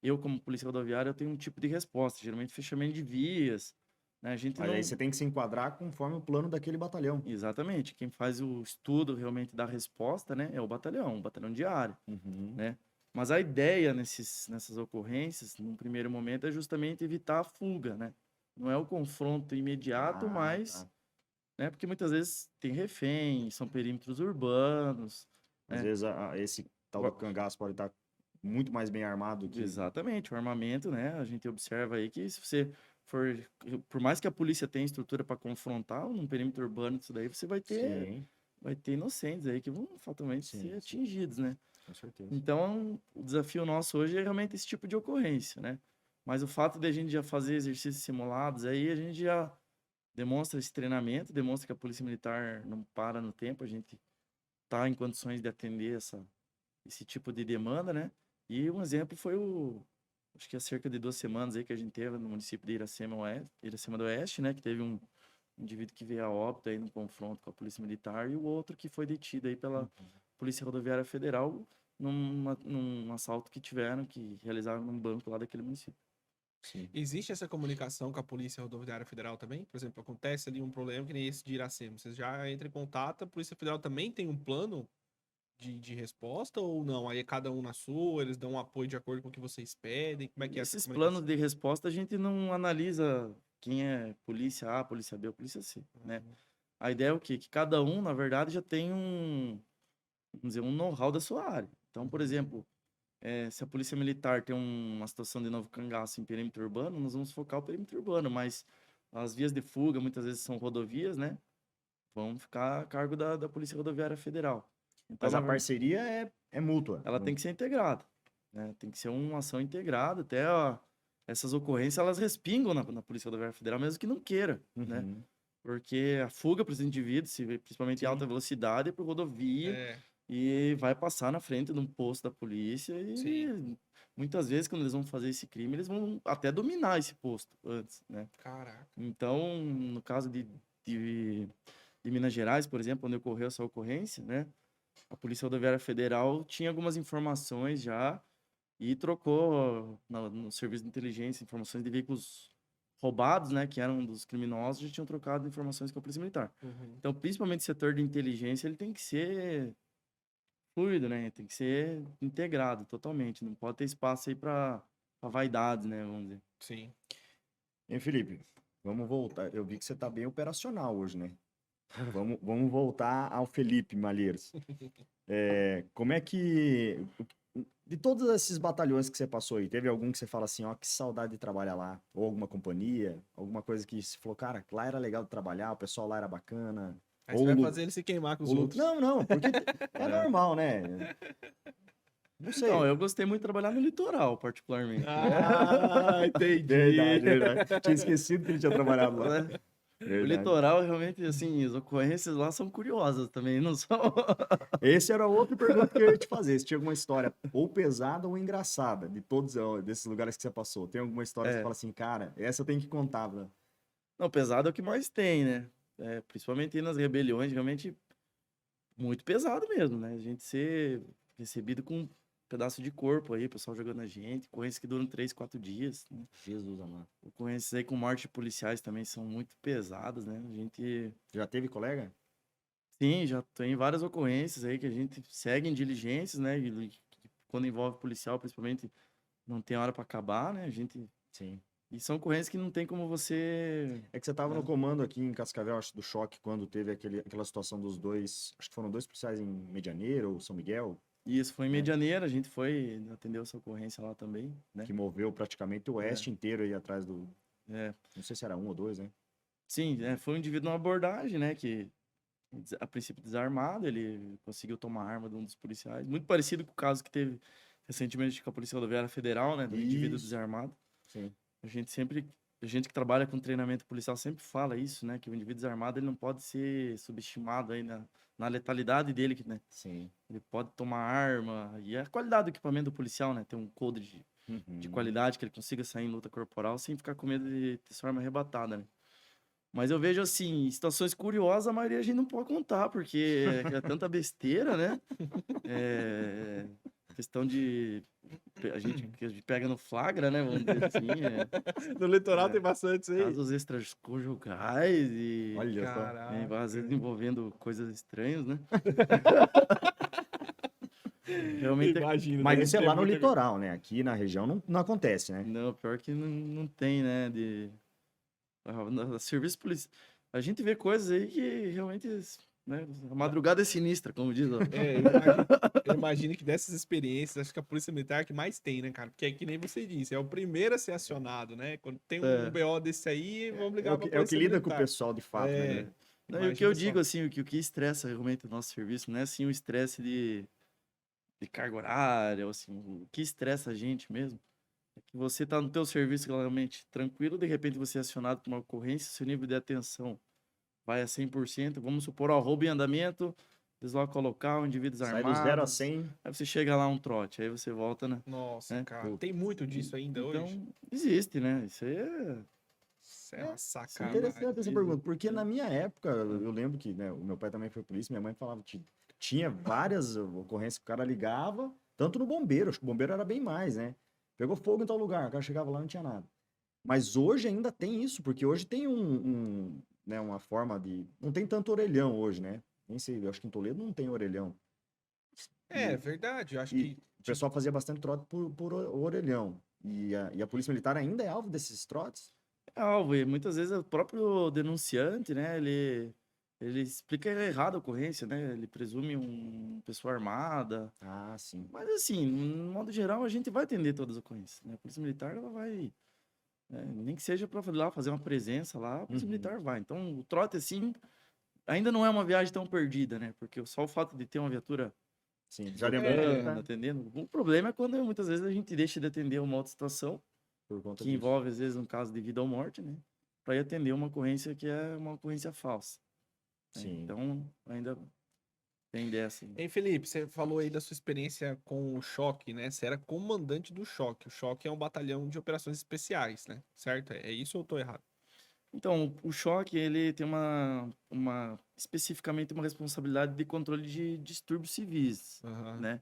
eu como polícia rodoviária, eu tenho um tipo de resposta, geralmente fechamento de vias, né? A gente Mas não... aí você tem que se enquadrar conforme o plano daquele batalhão. Exatamente, quem faz o estudo realmente da resposta, né, é o batalhão diário, Uhum. né? Mas a ideia nessas ocorrências, num primeiro momento, é justamente evitar a fuga, né? Não é o confronto imediato, Ah, mas, tá. né, porque muitas vezes tem refém, são perímetros urbanos, Às né? vezes esse tal do cangaço pode estar muito mais bem armado que... Exatamente, o armamento, né? A gente observa aí que se você for, por mais que a polícia tenha estrutura para confrontar num perímetro urbano, isso daí você Sim, vai ter inocentes aí que vão fatalmente ser sim, sim, atingidos, né? com certeza. Então, o desafio nosso hoje é realmente esse tipo de ocorrência, né? Mas o fato de a gente já fazer exercícios simulados, aí a gente já demonstra esse treinamento, demonstra que a Polícia Militar não para no tempo, a gente está em condições de atender esse tipo de demanda, né? E um exemplo foi acho que há cerca de 2 semanas aí que a gente teve no município de Iracema do Oeste, né? Que teve um indivíduo que veio a óbito aí no confronto com a Polícia Militar e o outro que foi detido aí pela Polícia Rodoviária Federal num assalto que tiveram, que realizaram num banco lá daquele município. Sim. Existe essa comunicação com a Polícia Rodoviária Federal também? Por exemplo, acontece ali um problema que nem esse de Iracema. Vocês já entram em contato, a Polícia Federal também tem um plano de resposta ou não? Aí é cada um na sua, eles dão um apoio de acordo com o que vocês pedem? Como é que é essa Esses planos comunicação? de resposta a gente não analisa quem é polícia A, polícia B ou polícia C, né? Uhum. A ideia é o quê? Que cada um, na verdade, já tem vamos dizer, um know-how da sua área. Então, por exemplo, se a polícia militar tem uma situação de novo cangaço em perímetro urbano, nós vamos focar o perímetro urbano, mas as vias de fuga muitas vezes são rodovias, né? Vão ficar a cargo da Polícia Rodoviária Federal. Então, Mas a parceria é mútua. ela tem que ser integrada, né? Tem que ser uma ação integrada, até essas ocorrências elas respingam na Polícia Rodoviária Federal, mesmo que não queira, né? Uhum. Porque a fuga para os indivíduos, principalmente em alta Sim, velocidade, é por rodovia É, e vai passar na frente de um posto da polícia sim. e muitas vezes quando eles vão fazer esse crime, eles vão até dominar esse posto antes, né? Caraca. Então, no caso de, de Minas Gerais, por exemplo, onde ocorreu essa ocorrência, né? A Polícia Rodoviária Federal tinha algumas informações já e trocou no serviço de inteligência informações de veículos roubados, né, que eram dos criminosos, já tinham trocado informações com a Polícia Militar. Uhum. Então, principalmente o setor de inteligência, ele tem que ser fluido, né? Tem que ser integrado totalmente. Não pode ter espaço aí para vaidades, né? Vamos dizer. Sim. Hein, Felipe? Vamos voltar. Eu vi que você tá bem operacional hoje, né? Vamos voltar ao Felipe Malheiros. Como é que... De todos esses batalhões que você passou aí, teve algum que você fala assim, ó, que saudade de trabalhar lá? Ou alguma companhia? Alguma coisa que você falou, cara, lá era legal de trabalhar, o pessoal lá era bacana? Aí Ou você vai lu- fazer ele se queimar com os ou lu- outros. Não, porque é É. normal, né? Não Não, sei. eu gostei muito de trabalhar no litoral, particularmente. Ah, entendi. Verdade. Tinha esquecido que ele tinha trabalhado lá. Né? O Verdade. litoral, realmente, assim, as ocorrências lá são curiosas também, não são... Esse era outra pergunta que eu ia te fazer. Se tinha alguma história ou pesada ou engraçada de todos desses lugares que você passou. Tem alguma história que você É. fala assim, cara, essa eu tenho que contar, né? Não, pesado é o que mais tem, né? Principalmente nas rebeliões, realmente muito pesado mesmo, né? A gente ser recebido com um pedaço de corpo aí, o pessoal jogando a gente, ocorrências que duram 3, 4 dias, né? Jesus amado. Ocorrências aí com morte de policiais também são muito pesadas, né? A gente, Já teve colega? sim, já tem várias ocorrências aí que a gente segue em diligências, né? E quando envolve policial, principalmente, não tem hora para acabar, né? A gente... Sim. E são ocorrências que não tem como você... É que você tava no comando aqui em Cascavel, acho, do choque, quando teve aquela situação dos dois, acho que foram 2 policiais em Medianeira ou São Miguel, E isso foi em Medianeira, a gente foi atender essa ocorrência lá também, né? que moveu praticamente o oeste inteiro aí atrás do... É. Não sei se era 1 ou 2, né? Sim, foi um indivíduo numa abordagem, né? Que a princípio desarmado, ele conseguiu tomar a arma de um dos policiais. Muito parecido com o caso que teve recentemente com a Polícia Rodoviária Federal, né? Do indivíduo Isso. desarmado. Sim. A gente que trabalha com treinamento policial sempre fala isso, né? Que o indivíduo desarmado ele não pode ser subestimado aí na letalidade dele, né? Sim. Ele pode tomar arma. E a qualidade do equipamento do policial, né? Tem um code de qualidade que ele consiga sair em luta corporal sem ficar com medo de ter sua arma arrebatada, né? Mas eu vejo, assim, situações curiosas, a maioria a gente não pode contar, porque é tanta besteira, né? Questão de a gente que a gente pega no flagra, né? Vamos dizer assim, No litoral É. tem bastante isso aí. casos extraconjugais e Olha só. Caraca. às vezes envolvendo coisas estranhas, né? Realmente Imagina. Mas deve isso é ter lá no muita- litoral, né? Aqui na região não acontece, né? não, pior que não tem, né? Serviço policial. A gente vê coisas aí que realmente, né? A madrugada é sinistra, como diz. Ó. É, eu imagino que dessas experiências, acho que a Polícia Militar é a que mais tem, né, cara? Porque é que nem você disse, é o primeiro a ser acionado, né? Quando tem um É. BO desse aí, vamos É ligar o pra que, é o que Polícia lida com o Militar. pessoal de fato, É. né? Não, e o que Imagina eu só. digo, assim, o que estressa realmente o nosso serviço não é, assim, o estresse de carga horária, ou, assim, o que estressa a gente mesmo é que você tá no teu serviço realmente tranquilo, de repente você é acionado por uma ocorrência, seu nível de atenção vai a 100%, vamos supor, ó, roubo em andamento, desloca o local, indivíduos Sai do 0 a armados, 100. aí você chega lá um trote, aí você volta, né? Nossa, É. cara. Tem muito disso ainda hoje? Então, existe, né? Isso aí é... Isso é uma Isso é sacanagem. interessante essa pergunta, porque na É. minha época, eu lembro que, né, o meu pai também foi polícia, minha mãe falava que tinha várias ocorrências que o cara ligava, tanto no bombeiro, acho que o bombeiro era bem mais, né? Pegou fogo em tal lugar, o cara chegava lá e não tinha nada. Mas hoje ainda tem isso, porque hoje tem né, uma forma de. Não tem tanto orelhão hoje, né? Nem sei, eu acho que em Toledo não tem orelhão. É verdade, eu acho E que. o pessoal fazia bastante trote por orelhão. E a Polícia Militar ainda é alvo desses trotes? É alvo, e muitas vezes o próprio denunciante, né, ele explica errado a ocorrência, né, ele presume uma pessoa armada, Ah, sim. mas assim, no modo geral, a gente vai atender todas as ocorrências, né, a Polícia Militar, ela vai, nem que seja para lá fazer uma presença lá, a Polícia Uhum. Militar vai. Então, o trote, assim, ainda não é uma viagem tão perdida, né, porque só o fato de ter uma viatura Sim. Já lembrando tocando, atendendo, o problema é quando muitas vezes a gente deixa de atender uma outra situação, por conta que disso. envolve, às vezes, um caso de vida ou morte, né? Para ir atender uma ocorrência que é uma ocorrência falsa. Né? Sim. Então, ainda tem dessa. Hein, Felipe, você falou aí da sua experiência com o Choque, né? Você era comandante do Choque. O Choque é um batalhão de operações especiais, né? Certo? É isso ou eu tô errado? Então, o choque, ele tem especificamente uma responsabilidade de controle de distúrbios civis, Aham. né?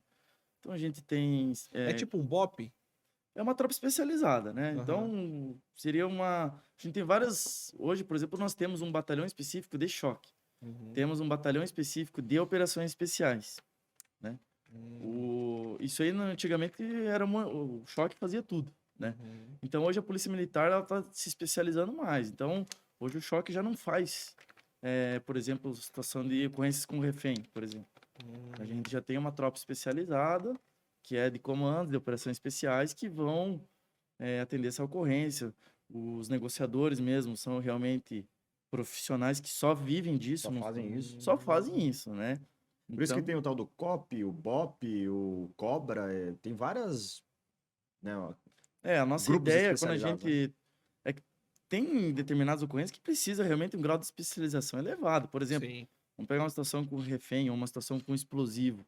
Então, a gente tem... É tipo um BOPE? É uma tropa especializada, né? Aham. Então, seria uma... A gente tem várias... Hoje, por exemplo, nós temos um batalhão específico de choque. Uhum. Temos um batalhão específico de operações especiais. Isso aí, antigamente, o choque fazia tudo, né? Uhum. Então, hoje a Polícia Militar, ela tá se especializando mais. Então, hoje o choque já não faz, por exemplo, situação de ocorrências com refém, por exemplo. A gente já tem uma tropa especializada, que é de comandos, de operações especiais, que vão atender essa ocorrência. Os negociadores mesmo são realmente profissionais que só vivem disso. Só fazem isso. Só fazem isso, né? Por isso que Então, tem o tal do COP, o BOP, o COBRA, tem várias, né, ó, a nossa grupos ideia, quando a especializados, né? gente... É que tem determinadas ocorrências que precisa realmente um grau de especialização elevado. Por exemplo, Sim. vamos pegar uma situação com refém ou uma situação com explosivo.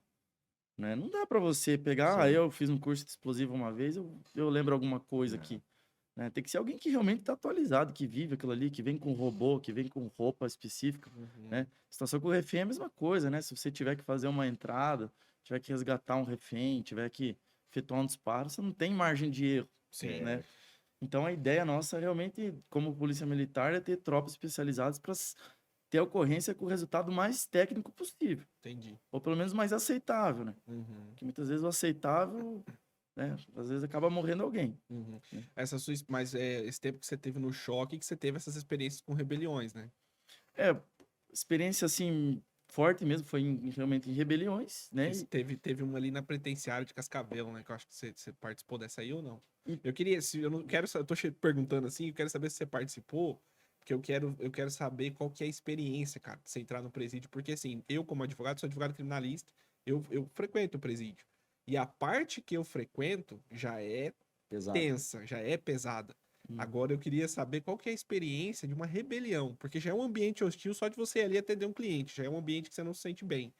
Né? Não dá para você pegar, Sim. eu fiz um curso de explosivo uma vez, eu lembro alguma coisa Não. aqui. Né? Tem que ser alguém que realmente está atualizado, que vive aquilo ali, que vem com robô, que vem com roupa específica. Uhum. Né? Situação com refém é a mesma coisa, né? Se você tiver que fazer uma entrada, tiver que resgatar um refém, tiver que efetuar um disparo, você não tem margem de erro. Sim. Né? Então, a ideia nossa, realmente, como polícia militar, é ter tropas especializadas para ter a ocorrência com o resultado mais técnico possível. Entendi. Ou pelo menos mais aceitável, né? Uhum. Porque muitas vezes o aceitável, né? Às vezes acaba morrendo alguém. Uhum. Né? Mas esse tempo que você teve no Choque, que você teve essas experiências com rebeliões, né? Experiência, assim, forte mesmo, foi realmente em rebeliões, né? Esse teve uma ali na Penitenciária de Cascavel, né? Que eu acho que você participou dessa aí ou não? E- Eu queria, eu não quero, eu tô perguntando assim, eu quero saber se você participou, porque eu quero saber qual que é a experiência, cara, de você entrar no presídio, porque assim, eu como advogado, sou advogado criminalista, eu frequento o presídio. E a parte que eu frequento já é Pesado. tensa, já é pesada. Hum. Agora eu queria saber qual que é a experiência de uma rebelião, porque já é um ambiente hostil só de você ir ali atender um cliente, já é um ambiente que você não se sente bem.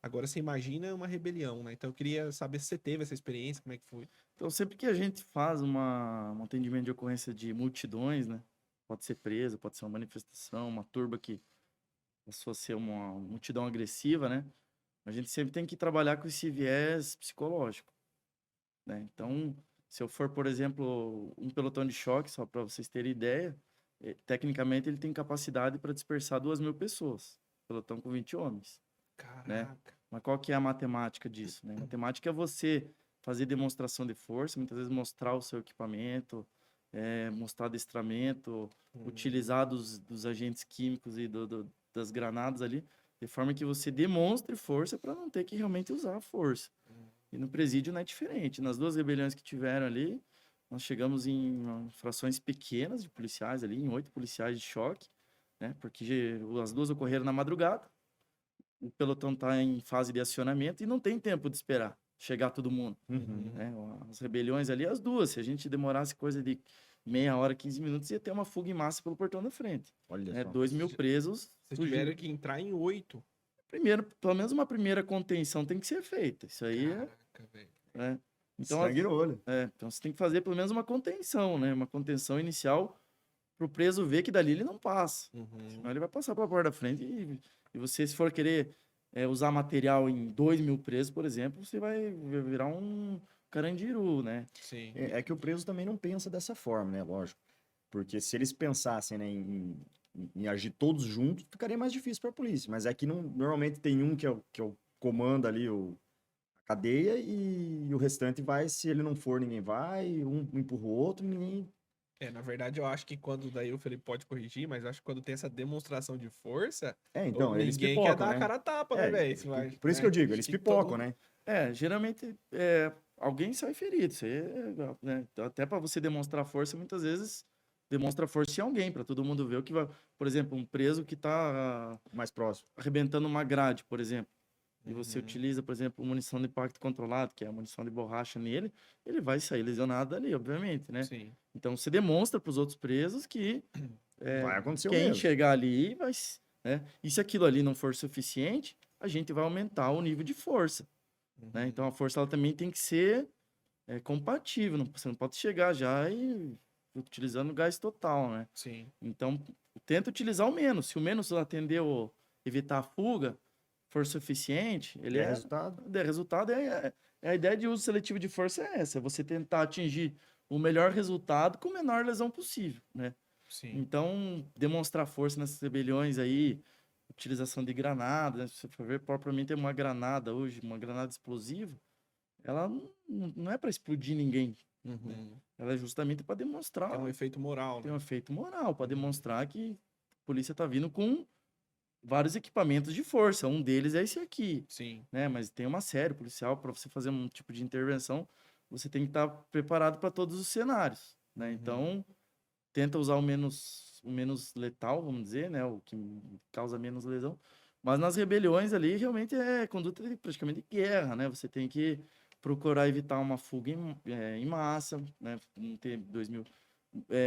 Agora você imagina uma rebelião, né? Então eu queria saber se você teve essa experiência, como é que foi. Então, sempre que a gente faz um atendimento de ocorrência de multidões, né? Pode ser preso, pode ser uma manifestação, uma turba que passou a ser uma multidão agressiva, né? A gente sempre tem que trabalhar com esse viés psicológico. né? Então, se eu for, por exemplo, um pelotão de choque, só para vocês terem ideia, tecnicamente ele tem capacidade para dispersar 2.000 pessoas, pelotão com 20 homens, né? Caraca. Mas qual que é a matemática disso, né? A matemática é você fazer demonstração de força, muitas vezes mostrar o seu equipamento, mostrar adestramento, utilizar dos agentes químicos e das granadas ali, de forma que você demonstre força para não ter que realmente usar a força. E no presídio não é diferente. Nas 2 rebeliões que tiveram ali, nós chegamos em frações pequenas de policiais ali, em 8 policiais de choque, né? Porque as 2 ocorreram na madrugada, o pelotão está em fase de acionamento e não tem tempo de esperar chegar todo mundo, né? As rebeliões ali, as 2, se a gente demorasse coisa de meia hora, 15 minutos, ia ter uma fuga em massa pelo portão da frente. Olha Né? só. 2.000 presos. Vocês fugindo. tiveram que entrar em 8. Primeiro, pelo menos uma primeira contenção tem que ser feita. Isso aí Caraca, velho. é. Então, Sangue no olho. então você tem que fazer pelo menos uma contenção, né? Uma contenção inicial para o preso ver que dali ele não passa. Senão ele vai passar para a porta da frente e você, se for querer usar material em 2.000 presos, por exemplo, você vai virar um carandiru, né? Sim. É que o preso também não pensa dessa forma, né? Lógico. Porque se eles pensassem, né, em agir todos juntos, ficaria mais difícil para a polícia. Mas é que normalmente tem um que é o comanda ali a cadeia e o restante vai, se ele não for, ninguém vai, um empurra o outro, ninguém... Na verdade, eu acho que quando daí o Felipe pode corrigir, mas eu acho que quando tem essa demonstração de força, Então, eles ninguém quer pipocam, dar a né? cara a tapa, né, velho? Por isso que eu digo, eles Acho que pipocam, todo- né? Geralmente alguém sai ferido. Isso aí né? Então, até para você demonstrar força, muitas vezes demonstra força em alguém, para todo mundo ver o que vai. Por exemplo, um preso que está Mais próximo. arrebentando uma grade, por exemplo, e você utiliza, por exemplo, munição de impacto controlado, que é a munição de borracha nele, ele vai sair lesionado ali, obviamente, né? Sim. Então você demonstra para os outros presos que Vai acontecer o quem mesmo. chegar ali vai. Né? E se aquilo ali não for suficiente, a gente vai aumentar o nível de força. Né? Então a força ela também tem que ser compatível. Você não pode chegar já e utilizando gás total, né? Sim. Então tenta utilizar o menos. Se o menos atender ou evitar a fuga for suficiente, ele É resultado. der resultado. A ideia de uso seletivo de força é essa: é você tentar atingir o melhor resultado com a menor lesão possível, né? Sim. Então, demonstrar força nessas rebeliões aí, utilização de granadas, né? Se você for ver, propriamente uma granada hoje, uma granada explosiva, ela não é para explodir ninguém. Ela é justamente para demonstrar. Tem um efeito moral, Tem né? um efeito moral, para demonstrar que a polícia está vindo com vários equipamentos de força. Um deles é esse aqui, Sim. né? Mas tem uma série policial, para você fazer um tipo de intervenção, você tem que estar preparado para todos os cenários, né? Então, tenta usar o menos letal, vamos dizer, né? O que causa menos lesão. Mas nas rebeliões ali, realmente é conduta praticamente de guerra, né? Você tem que procurar evitar uma fuga em massa, né? Não ter 2.000...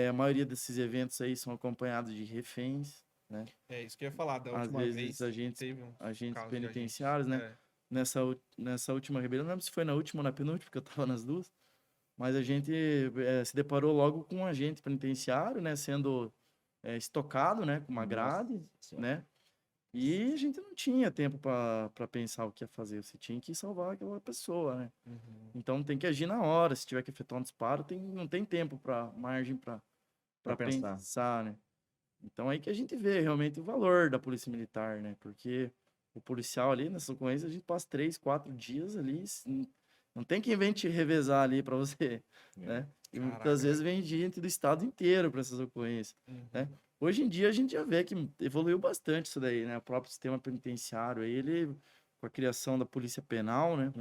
a maioria desses eventos aí são acompanhados de reféns, né? É isso que eu ia falar. Da Às última vezes vez agentes teve um agentes caso de penitenciários, né? É. Nessa última rebelião, não lembro se foi na última ou na penúltima, porque eu estava nas duas, mas a gente se deparou logo com um agente penitenciário, né? Sendo estocado, né? Com uma grade, né? E a gente não tinha tempo para pensar o que ia fazer, você tinha que salvar aquela pessoa, né? Então tem que agir na hora, se tiver que efetuar um disparo, não tem tempo margem para Pra pensar. pensar, né? Então aí que a gente vê realmente o valor da polícia militar, né? Porque o policial ali, nessas ocorrências, a gente passa 3, 4 dias ali, não tem quem vem te revezar ali para você, né? E Caraca, muitas vezes vem gente do estado inteiro para essas ocorrências, né? Hoje em dia a gente já vê que evoluiu bastante isso daí, né? O próprio sistema penitenciário aí, ele, com a criação da polícia penal, né?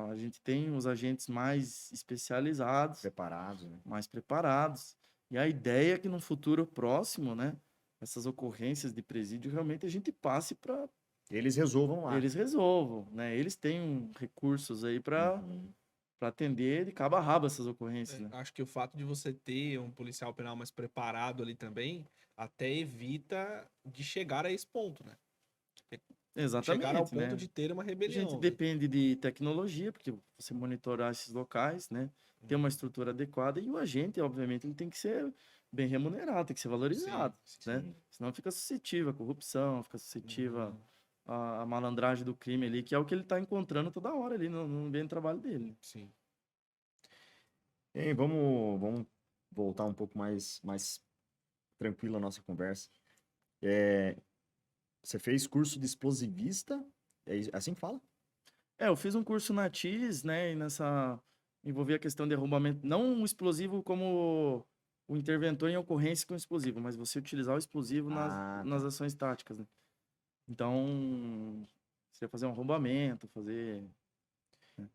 A gente tem os agentes mais especializados, Preparados, né? mais preparados. E a ideia é que no futuro próximo, né? Essas ocorrências de presídio, realmente a gente passe para Eles resolvam lá. eles resolvam, né? Eles têm recursos aí para atender de cabo a rabo essas ocorrências, né? Acho que o fato de você ter um policial penal mais preparado ali também até evita de chegar a esse ponto, né? Exatamente, Chegar ao ponto né? de ter uma A rebelião. gente né? depende de tecnologia, porque você monitorar esses locais, né? Ter uma estrutura adequada e o agente, obviamente, ele tem que ser bem remunerado, tem que ser valorizado, Sim, né? Senão fica suscetível à corrupção, fica suscetível à malandragem do crime ali, que é o que ele está encontrando toda hora ali no ambiente de trabalho dele. Sim. Hein, vamos voltar um pouco mais tranquila a nossa conversa. É, você fez curso de explosivista? É assim que fala? Eu fiz um curso na TIS, né, e nessa envolvia a questão de arrombamento, não o explosivo como o interventor em ocorrência com explosivo, mas você utilizar o explosivo Ah, nas tá. ações táticas, né? Então, você ia fazer um arrombamento, fazer...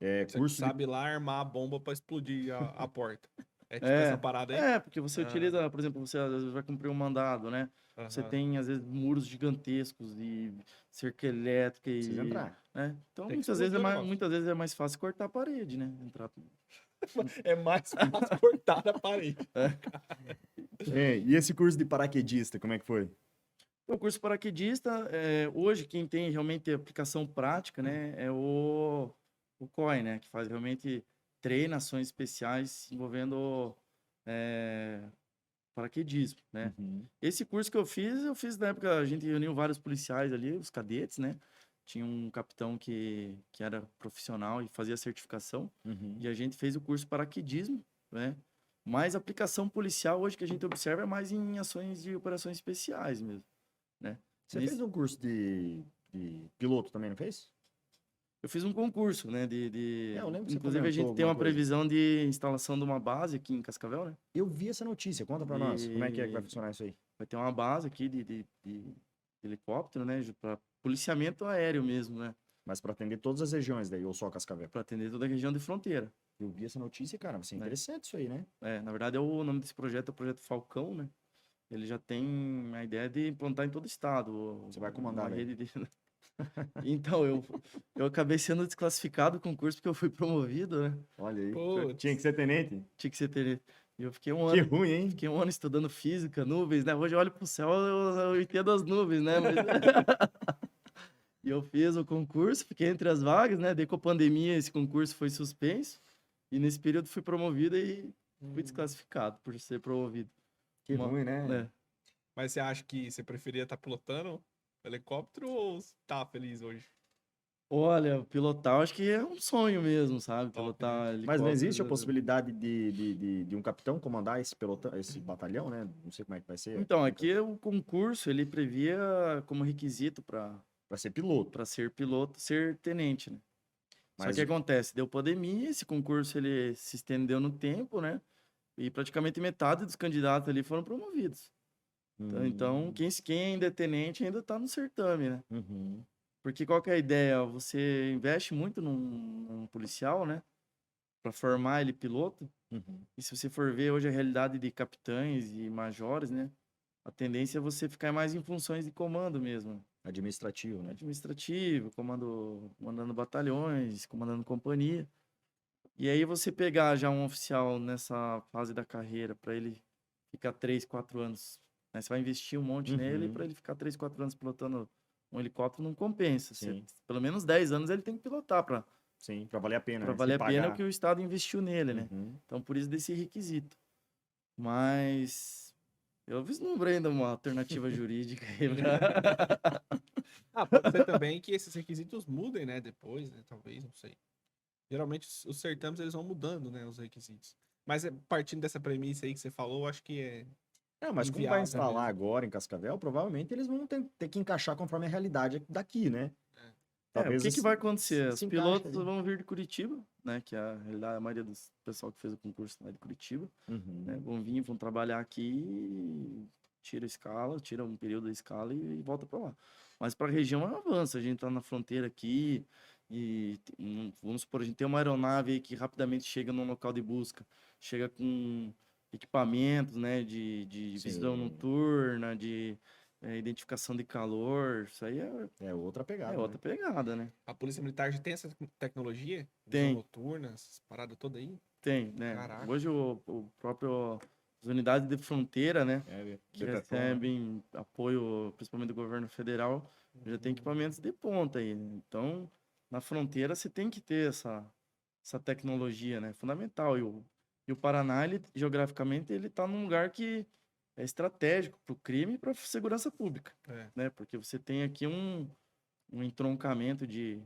Você Curso de... sabe lá armar a bomba pra explodir a porta. É tipo essa É, parada aí? porque você Ah, utiliza, por exemplo, você às vezes vai cumprir um mandado, né? Você aham. tem, às vezes, muros gigantescos e cerca elétrica Precisa e... entrar. né? Então, Tem que explodir o negócio. muitas vezes é mais fácil cortar a parede, né? Entrar... É mais fácil cortar a parede. E esse curso de paraquedista, como é que foi? O curso paraquedista, hoje quem tem realmente aplicação prática, né, é o COI, né, que faz realmente treina ações especiais envolvendo paraquedismo, né. Uhum. Esse curso que eu fiz na época, a gente reuniu vários policiais ali, os cadetes, né, tinha um capitão que era profissional e fazia certificação, Uhum. e a gente fez o curso paraquedismo, né, mas a aplicação policial hoje que a gente observa é mais em ações de operações especiais mesmo. Né? Você fez um curso de piloto também, não fez? Eu fiz um concurso, né? Eu lembro que você Inclusive, a comentou gente tem alguma uma coisa. previsão de instalação de uma base aqui em Cascavel, né? Eu vi essa notícia, conta pra nós. Como é que vai E funcionar isso aí? vai ter uma base aqui de helicóptero, né? Para policiamento aéreo mesmo, né? Mas pra atender todas as regiões daí, ou só Cascavel? Para atender toda a região de fronteira. Eu vi essa notícia, cara, vai ser Né? interessante isso aí, né? Na verdade, o nome desse projeto é o Projeto Falcão, né? Ele já tem a ideia de implantar em todo o estado. Você vai comandar Uma daí. rede de... Então, eu acabei sendo desclassificado do concurso porque eu fui promovido, né? Olha aí. Putz. Tinha que ser tenente. Tinha que ser tenente. E eu Que ruim, hein? fiquei um ano estudando física, nuvens, né? Hoje eu olho pro céu, eu entendo as nuvens, né? Mas... E eu fiz o concurso, fiquei entre as vagas, né? Daí com a pandemia esse concurso foi suspenso. E nesse período fui promovido e fui desclassificado por ser promovido. Que ruim, né? Mas você acha que você preferia estar pilotando helicóptero ou tá feliz hoje? Olha, pilotar, eu acho que é um sonho mesmo, sabe? Top, Pilotar Mas não existe a helicóptero. possibilidade de um capitão comandar esse pelotão, esse batalhão, né? Não sei como é que vai ser. Então, aqui o concurso, ele previa como requisito Pra ser piloto. para ser piloto, ser tenente, né? Só Mas que acontece, deu pandemia, esse concurso ele se estendeu no tempo, né? E praticamente metade dos candidatos ali foram promovidos. Então, quem ainda é tenente ainda está no certame, né? Uhum. Porque qual que é a ideia? Você investe muito num policial, né? Para formar ele piloto. Uhum. E se você for ver hoje a realidade de capitães e majores, né? A tendência é você ficar mais em funções de comando mesmo. Administrativo, né? Administrativo, comandando batalhões, comandando companhia. E aí você pegar já um oficial nessa fase da carreira para ele ficar 3, 4 anos, né? Você vai investir um monte nele para ele ficar 3, 4 anos pilotando um helicóptero não compensa. Sim. Pelo menos 10 anos ele tem que pilotar para Sim, pra valer a pena, né? Se valer a pena o pagar. que o Estado investiu nele, né? Uhum. Então por isso desse requisito. Mas eu vislumbrei ainda uma alternativa jurídica aí pra... Pode ser também que esses requisitos mudem, né? Depois, né? Talvez, não sei. Geralmente os certames eles vão mudando, né? Os requisitos. Mas partindo dessa premissa aí que você falou, acho que é Mas como vai inviável instalar mesmo. agora em Cascavel, provavelmente eles vão ter que encaixar conforme a realidade daqui, né? O que assim, vai acontecer? Os se encaixa pilotos ali. vão vir de Curitiba, né? Que a realidade, a maioria dos pessoal que fez o concurso é de Curitiba, Uhum. né? Vão trabalhar aqui, tira um período da escala e volta para lá. Mas para a região é um avanço. A gente tá na fronteira aqui e vamos supor, a gente tem uma aeronave aí que rapidamente chega no local de busca, chega com equipamentos, né? De visão Sim. noturna, de identificação de calor. Isso aí É outra pegada, é outra né? pegada, né? A Polícia Militar já tem essa tecnologia? Tem. Visão noturna, essas paradas todas aí? Tem, né? Caraca. Hoje o próprio as unidades de fronteira, né? Que Detector, né? recebem apoio, principalmente do governo federal, já tem equipamentos de ponta aí, né? Então, na fronteira você tem que ter essa tecnologia, né? Fundamental. E o Paraná, ele, geograficamente, ele está num lugar que é estratégico para o crime e para a segurança pública, né? Porque você tem aqui um entroncamento de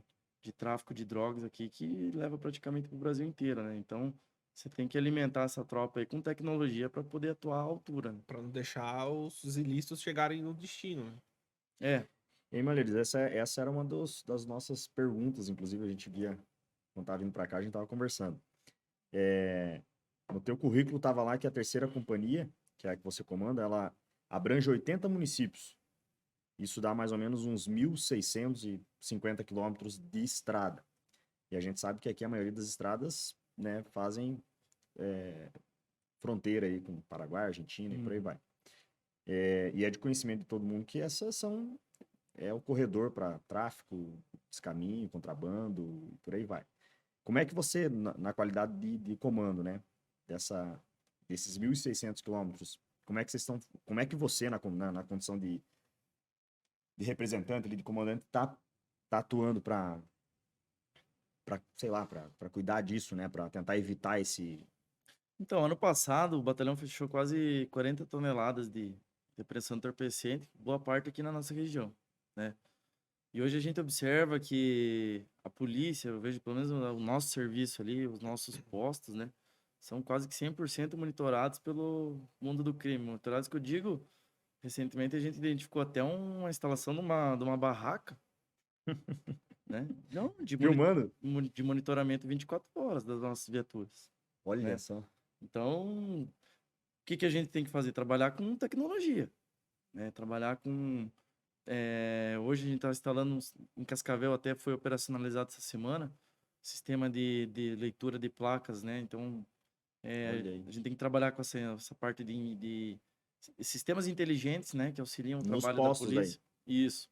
tráfico de drogas aqui que leva praticamente para o Brasil inteiro, né? Então, você tem que alimentar essa tropa aí com tecnologia para poder atuar à altura, né? Pra não deixar os ilícitos chegarem no destino, né? É, E aí, Malheires, essa era uma das nossas perguntas, inclusive a gente via, quando tava vindo para cá, a gente tava conversando. É, no teu currículo tava lá que a terceira companhia, que é a que você comanda, ela abrange 80 municípios. Isso dá mais ou menos uns 1.650 quilômetros de estrada. E a gente sabe que aqui a maioria das estradas, né, fazem fronteira aí com Paraguai, Argentina e por aí vai. E é de conhecimento de todo mundo que é o corredor para tráfico, descaminho, contrabando e por aí vai. Como é que você, na qualidade de comando, né, desses 1.600 quilômetros, como é que você, na condição de representante, ali, de comandante, tá atuando para sei lá, para cuidar disso, né, para tentar evitar esse... então, ano passado, o batalhão fechou quase 40 toneladas de depressão entorpecente, boa parte aqui na nossa região, né? E hoje a gente observa que a polícia, eu vejo pelo menos o nosso serviço ali, os nossos postos, né? São quase que 100% monitorados pelo mundo do crime. Monitorados que eu digo, recentemente a gente identificou até uma instalação de uma barraca, né? Não, Filmando? de monitoramento 24 horas das nossas viaturas, Olha né? só. Então, o que a gente tem que fazer? Trabalhar com tecnologia, né? Trabalhar com... hoje a gente está instalando, em Cascavel até foi operacionalizado essa semana, sistema de leitura de placas, né? Então, Olha aí. a gente tem que trabalhar com essa parte de sistemas inteligentes, né? Que auxiliam o Nos trabalho da postos daí. polícia. Isso.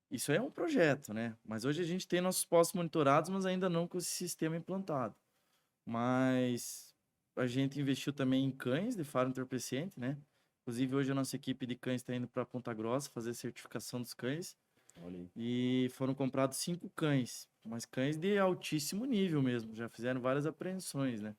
Isso é um projeto, né? Mas hoje a gente tem nossos postos monitorados, mas ainda não com esse sistema implantado. Mas a gente investiu também em cães de faro entorpecente, né? Inclusive, hoje a nossa equipe de cães está indo para Ponta Grossa fazer certificação dos cães. Olha aí. E foram comprados 5 cães, mas cães de altíssimo nível mesmo. Já fizeram várias apreensões, né?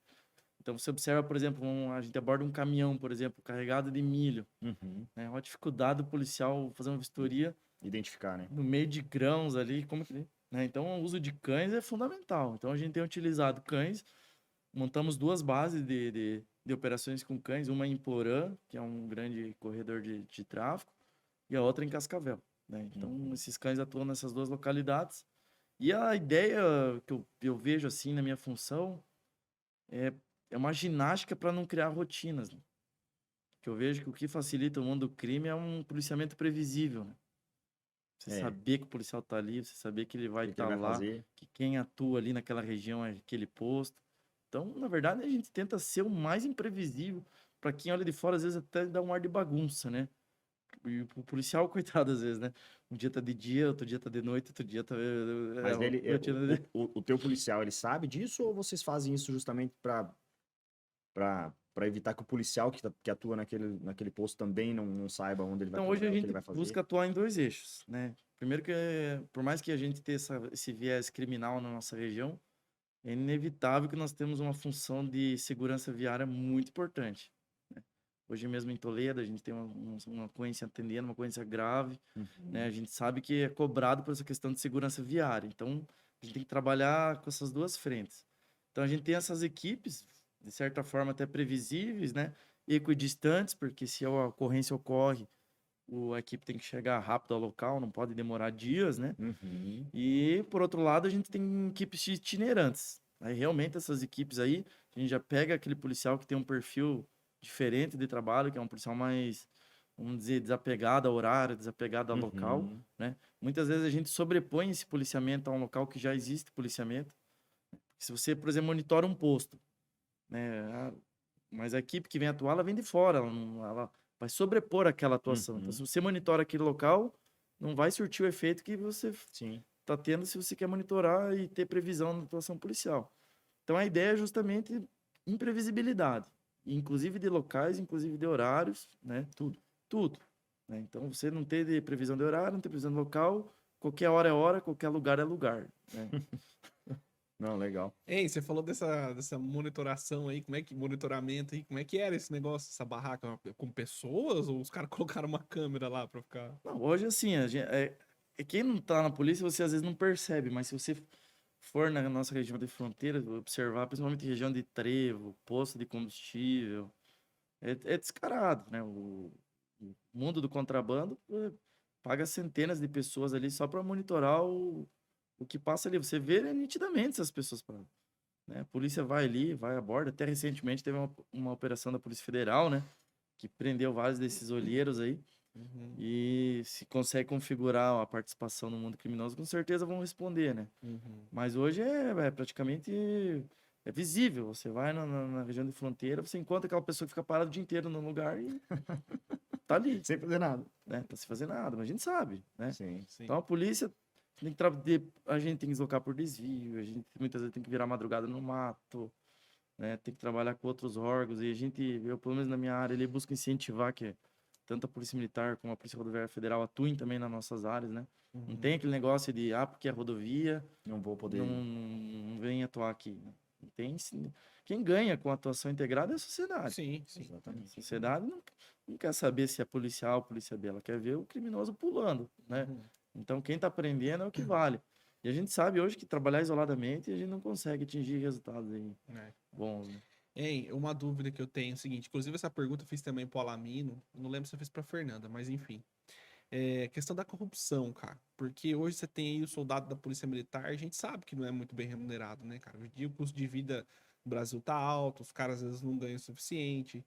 Então, você observa, por exemplo, a gente aborda um caminhão, por exemplo, carregado de milho, Uhum. né? Uma dificuldade do policial fazer uma vistoria Identificar, né? no meio de grãos ali, como que, né? Então, o uso de cães é fundamental. Então, a gente tem utilizado cães, montamos 2 bases de operações com cães, uma em Porã, que é um grande corredor de tráfico, e a outra em Cascavel, né? Então, esses cães atuam nessas 2 localidades. E a ideia que eu vejo, assim, na minha função é uma ginástica para não criar rotinas, né? Que eu vejo que o que facilita o mundo do crime é um policiamento previsível, né? Você É. saber que o policial tá ali, você saber que ele vai O que ele estar vai lá, fazer? que quem atua ali naquela região é aquele posto. Então, na verdade, a gente tenta ser o mais imprevisível. Para quem olha de fora, às vezes até dá um ar de bagunça, né? E o policial, coitado, às vezes, né? Um dia tá de dia, outro dia tá de noite, outro dia tá... Mas rotina dele. o teu policial, ele sabe disso ou vocês fazem isso justamente para evitar que o policial que atua naquele posto também não saiba onde ele vai Então, hoje a trabalhar, o que ele gente vai fazer? busca atuar em 2 eixos, né? Primeiro que, por mais que a gente tenha esse viés criminal na nossa região, é inevitável que nós temos uma função de segurança viária muito importante, né? Hoje mesmo em Toledo, a gente tem uma ocorrência atendendo, uma ocorrência grave, né? A gente sabe que é cobrado por essa questão de segurança viária. Então, a gente tem que trabalhar com essas 2 frentes. Então, a gente tem essas equipes, de certa forma, até previsíveis, né? Equidistantes, porque se a ocorrência ocorre, a equipe tem que chegar rápido ao local, não pode demorar dias, né? Uhum. E, por outro lado, a gente tem equipes itinerantes. Aí, realmente, essas equipes aí, a gente já pega aquele policial que tem um perfil diferente de trabalho, que é um policial mais, vamos dizer, desapegado ao horário, desapegado ao local, Uhum. né? Muitas vezes a gente sobrepõe esse policiamento a um local que já existe policiamento. Se você, por exemplo, monitora um posto, né? Mas a equipe que vem atuar, ela vem de fora, ela vai sobrepor aquela atuação. Então, Uhum. se você monitora aquele local, não vai surtir o efeito que você Sim. está tendo se você quer monitorar e ter previsão na atuação policial. Então, a ideia é justamente imprevisibilidade, inclusive de locais, inclusive de horários, né? Tudo, né? Então, você não ter previsão de horário, não ter previsão de local, qualquer hora é hora, qualquer lugar é lugar, né? Não, legal. Ei, você falou dessa monitoração aí, monitoramento aí, como é que era esse negócio, essa barraca com pessoas ou os caras colocaram uma câmera lá pra ficar... Não, hoje, assim, quem não tá na polícia, você às vezes não percebe, mas se você for na nossa região de fronteira, observar, principalmente região de trevo, posto de combustível, é descarado, né? O mundo do contrabando paga centenas de pessoas ali só para monitorar o que passa ali. Você vê nitidamente essas pessoas, né? A polícia vai ali, vai a bordo. Até recentemente teve uma operação da Polícia Federal, né? Que prendeu vários desses olheiros aí. Uhum, E se consegue configurar a participação no mundo criminoso, com certeza vão responder, né? uhum. Mas hoje é praticamente visível. Você vai na região de fronteira, você encontra aquela pessoa que fica parada o dia inteiro no lugar e tá ali, Sem fazer nada. né? Tá se fazendo nada, mas a gente sabe, né? Sim. Sim. Então a polícia a gente tem que deslocar por desvio, a gente muitas vezes tem que virar madrugada no mato, né? Tem que trabalhar com outros órgãos e eu pelo menos na minha área, ele busca incentivar que tanto a Polícia Militar como a Polícia Rodoviária Federal atuem também nas nossas áreas, né? Não tem aquele negócio de, porque é rodovia, Não vou poder. não vem atuar aqui, né? Não tem, quem ganha com a atuação integrada é a sociedade. Sim, sim. A Exatamente. sociedade não quer saber se é policial ou polícia B, ela quer ver o criminoso pulando, né? Uhum. Então quem tá prendendo é o que vale. E a gente sabe hoje que trabalhar isoladamente a gente não consegue atingir resultados aí É. bons, né? Hein, uma dúvida que eu tenho é o seguinte, inclusive essa pergunta eu fiz também pro Alamino, não lembro se eu fiz pra Fernanda, mas enfim. É questão da corrupção, cara. Porque hoje você tem aí o soldado da Polícia Militar, a gente sabe que não é muito bem remunerado, né, cara? Hoje em dia o custo de vida no Brasil tá alto, os caras às vezes não ganham o suficiente.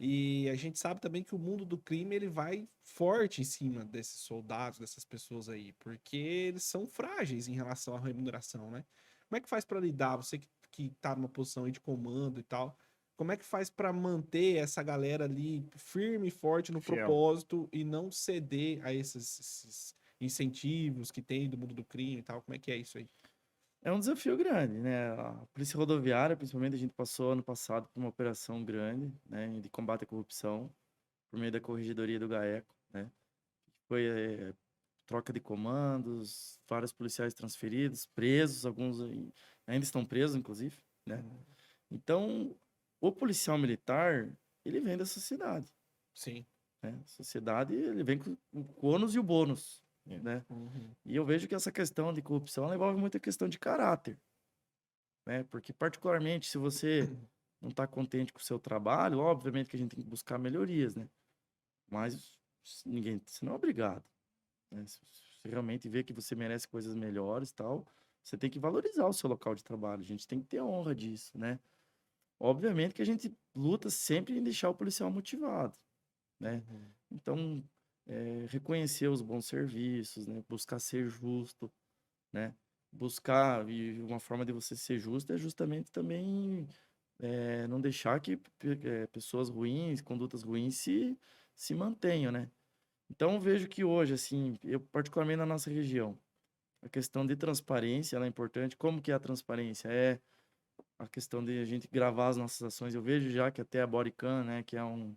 E a gente sabe também que o mundo do crime ele vai forte em cima desses soldados, dessas pessoas aí, porque eles são frágeis em relação à remuneração, né? Como é que faz pra lidar, você que tá numa posição aí de comando e tal, como é que faz pra manter essa galera ali firme e forte no Fiel. propósito e não ceder a esses incentivos que tem do mundo do crime e tal? Como é que é isso aí? É um desafio grande, né? A Polícia Rodoviária, principalmente, a gente passou ano passado por uma operação grande, né, de combate à corrupção, por meio da Corregedoria do GAECO, né? Foi troca de comandos, vários policiais transferidos, presos, alguns ainda estão presos, inclusive, né? Então, o policial militar, ele vem da sociedade, Sim. né? A sociedade, ele vem com o ônus e o bônus, É. né? Uhum. E eu vejo que essa questão de corrupção ela envolve muita questão de caráter, né? Porque, particularmente, se você não está contente com o seu trabalho, obviamente que a gente tem que buscar melhorias, né? Mas você não é obrigado, né? Se você realmente vê que você merece coisas melhores e tal, você tem que valorizar o seu local de trabalho. A gente tem que ter honra disso, né? Obviamente que a gente luta sempre em deixar o policial motivado, né? Uhum. Então, reconhecer os bons serviços, né? Buscar ser justo, né? Buscar, e uma forma de você ser justo é justamente também não deixar que pessoas ruins, condutas ruins se mantenham, né? Então, eu vejo que hoje, assim, eu particularmente na nossa região, a questão de transparência, ela é importante. Como que é a transparência? É a questão de a gente gravar as nossas ações. Eu vejo já que até a bodycam, né, que é uma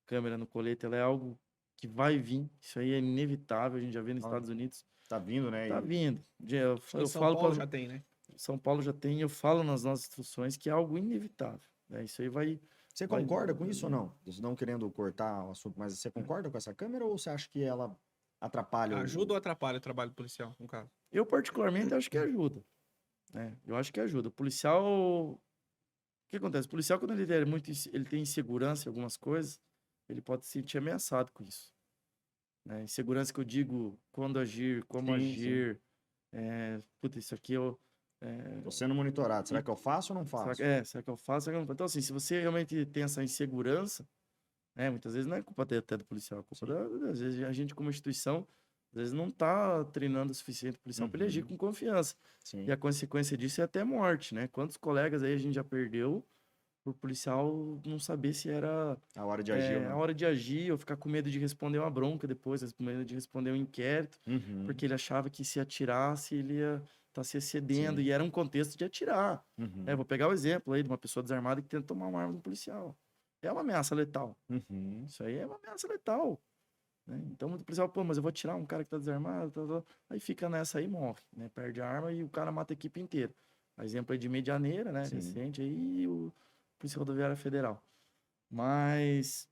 câmera no colete, ela é algo que vai vir. Isso aí é inevitável, a gente já vê nos Olha, Estados Unidos. tá vindo, né? Tá E vindo. Acho que em Eu São falo Paulo para já tem, né? São Paulo já tem, eu falo nas nossas instruções que é algo inevitável, né? Isso aí você vai concorda com isso ou não? Não querendo cortar o assunto, mas você concorda com essa câmera ou você acha que ela atrapalha Ajuda ou atrapalha o trabalho policial, no caso? Eu particularmente acho que ajuda, né? Eu acho que ajuda. O policial, o que acontece? O policial quando ele tem insegurança em algumas coisas, ele pode se sentir ameaçado com isso, né? Insegurança que eu digo quando agir, como Sim, sim. agir, puta, isso aqui eu Tô sendo monitorado. Será e que eu faço ou não faço? será que eu faço? Será que eu não faço? Então, assim, se você realmente tem essa insegurança, né, muitas vezes não é culpa até do policial, é culpa às vezes a gente como instituição, às vezes não está treinando o suficiente o policial para ele agir Uhum. com confiança. Sim. E a consequência disso é até morte, né? Quantos colegas aí a gente já perdeu por policial não saber se era A hora de agir ou a não. hora de agir ou ficar com medo de responder uma bronca depois, com medo de responder um inquérito, Uhum. porque ele achava que se atirasse ele ia estar se excedendo, Sim. e era um contexto de atirar. Uhum. Vou pegar o exemplo aí de uma pessoa desarmada que tenta tomar uma arma do policial. É uma ameaça letal. Uhum. Isso aí é uma ameaça letal, né? Então, muito policial, pô, mas eu vou atirar um cara que tá desarmado, aí fica nessa aí e morre, né? Perde a arma e o cara mata a equipe inteira. Exemplo aí de Medianeira, né? Sim. Recente aí, o Polícia Rodoviária Federal. Mas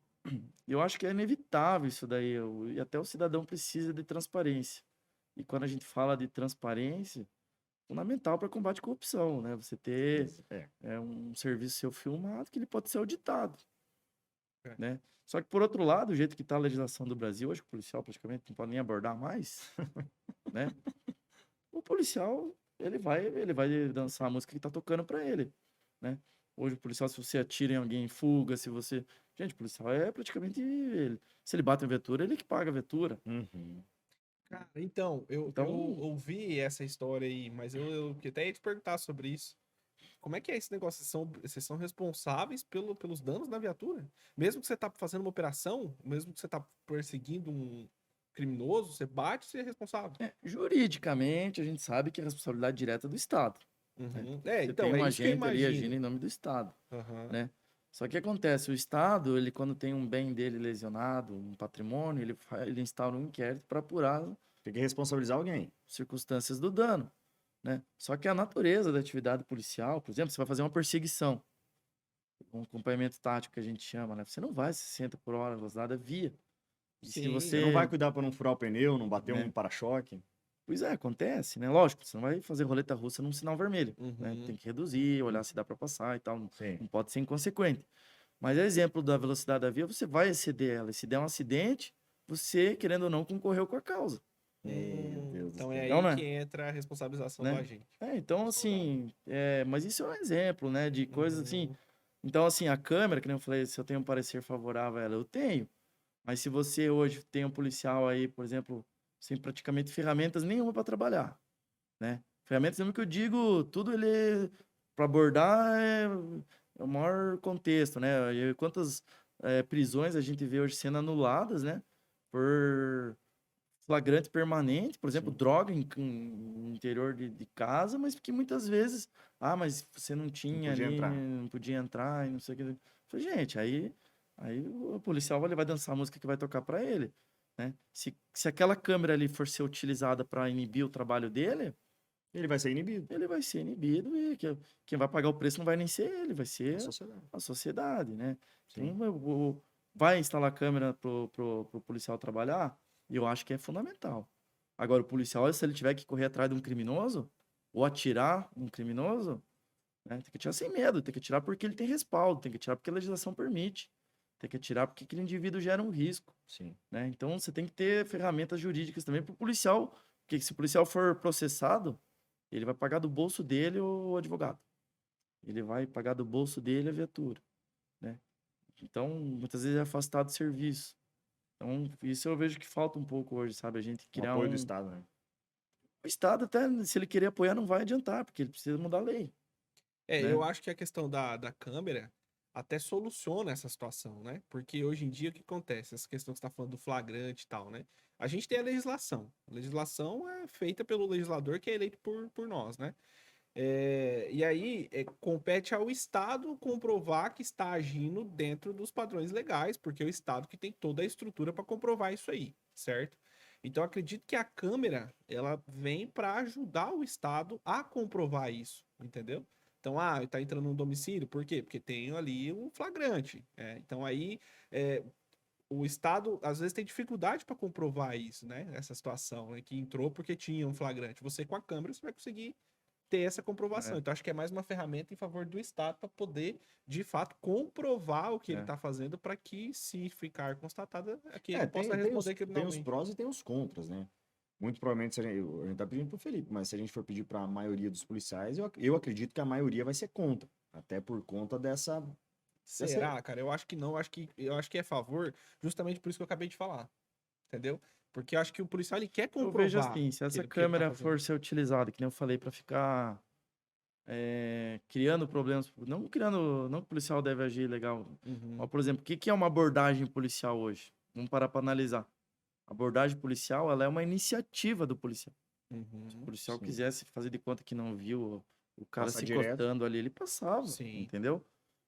eu acho que é inevitável isso daí, e até o cidadão precisa de transparência. E quando a gente fala de transparência, fundamental para combate à corrupção, né? Você ter É. um serviço seu filmado que ele pode ser auditado, É. né? Só que, por outro lado, o jeito que está a legislação do Brasil, hoje o policial praticamente não pode nem abordar mais, né? O policial, ele vai dançar a música que tá tocando para ele, né? Hoje o policial, se você atira em alguém em fuga, se você... Gente, o policial é praticamente ele. Se ele bate a viatura, ele que paga a viatura. Uhum. Cara, então, eu Então- ouvi essa história aí, mas eu até ia te perguntar sobre isso. Como é que é esse negócio? Vocês são responsáveis pelos danos na viatura? Mesmo que você tá fazendo uma operação, mesmo que você tá perseguindo um criminoso, você bate, você é responsável. Juridicamente, a gente sabe que é responsabilidade direta do Estado. Uhum. Você Então, tem um é isso que eu agente ali agindo imagino. em nome do Estado, Aham. né? Só que acontece, o Estado, ele quando tem um bem dele lesionado, um patrimônio, ele instaura um inquérito para apurar Tem que responsabilizar alguém. circunstâncias do dano, né? Só que a natureza da atividade policial, por exemplo, você vai fazer uma perseguição, um acompanhamento tático que a gente chama, né? Você não vai 60 por hora, velocidade é via. E se Sim. Você não vai cuidar para não furar o pneu, não bater Né? um para-choque. Pois é, acontece, né? Lógico, você não vai fazer roleta russa num sinal vermelho, né? Uhum. Tem que reduzir, olhar se dá para passar e tal, Sim. não pode ser inconsequente. Mas exemplo da velocidade da via, você vai exceder ela. E se der um acidente, você, querendo ou não, concorreu com a causa, Meu Deus do Então céu. é Então, aí né? que entra a responsabilização do Né? agente. Então, assim, mas isso é um exemplo, né? De coisas assim. Uhum. Então, assim, a câmera, que nem eu falei, se eu tenho um parecer favorável a ela, eu tenho. Mas se você hoje tem um policial aí, por exemplo, sem praticamente ferramentas nenhuma para trabalhar, né? Ferramentas nenhuma que eu digo, tudo ele para abordar é o maior contexto, né? E quantas prisões a gente vê hoje sendo anuladas, né? Por flagrante permanente, por exemplo, Sim. droga no interior de casa, mas que muitas vezes, mas você não tinha podia ali, entrar. não podia entrar e não sei o que. Eu falei, gente, aí o policial vai dançar a música que vai tocar para ele, né? Se aquela câmera ali for ser utilizada para inibir o trabalho dele, Ele vai ser inibido. ele vai ser inibido e quem vai pagar o preço não vai nem ser ele, vai A ser sociedade. a sociedade, né? Sim. Então, vai instalar câmera pro policial trabalhar? Eu acho que é fundamental. Agora, o policial, se ele tiver que correr atrás de um criminoso, ou atirar um criminoso, né, tem que atirar sem medo, tem que atirar porque ele tem respaldo, tem que atirar porque a legislação permite, tem que atirar porque aquele indivíduo gera um risco, Sim. né? Então, você tem que ter ferramentas jurídicas também para o policial, porque se o policial for processado, ele vai pagar do bolso dele o advogado. Ele vai pagar do bolso dele a viatura, né? Então, muitas vezes é afastado do serviço. Então, isso eu vejo que falta um pouco hoje, sabe? A gente O criar apoio do Estado, né? O Estado, até se ele querer apoiar, não vai adiantar, porque ele precisa mudar a lei, né? Eu acho que a questão da câmera até soluciona essa situação, né? Porque hoje em dia o que acontece? Essa questão que você está falando do flagrante e tal, né? A gente tem a legislação. A legislação é feita pelo legislador que é eleito por nós, né? E aí compete ao Estado comprovar que está agindo dentro dos padrões legais, porque é o Estado que tem toda a estrutura para comprovar isso aí, certo? Então acredito que a câmera ela vem para ajudar o Estado a comprovar isso, entendeu? Então, tá entrando num domicílio, por quê? Porque tem ali um flagrante. Então aí o Estado às vezes tem dificuldade para comprovar isso, né? Essa situação, né? Que entrou porque tinha um flagrante. Você com a câmera você vai conseguir ter essa comprovação. É. Então, acho que é mais uma ferramenta em favor do Estado para poder, de fato, comprovar o que ele É. está fazendo para que, se ficar constatado, que ele Tem, possa tem responder os criminalmente. prós e tem os contras, né? Muito provavelmente, se a gente tá pedindo pro Felipe, mas se a gente for pedir para a maioria dos policiais, eu acredito que a maioria vai ser contra. Até por conta dessa... Será, cara? Eu acho que não. Eu acho que é a favor, justamente por isso que eu acabei de falar. Entendeu? Porque eu acho que o policial ele quer Eu comprovar. vejo assim, se essa que ele tá câmera fazendo. for ser utilizada, que nem eu falei, para ficar criando problemas, não que o policial deve agir legal, Uhum, mas, por exemplo, o que é uma abordagem policial hoje? Vamos parar para analisar. A abordagem policial, ela é uma iniciativa do policial. Se o uhum, policial Sim. quisesse fazer de conta que não viu o cara Passar se direto. encostando ali, ele passava, Sim. entendeu?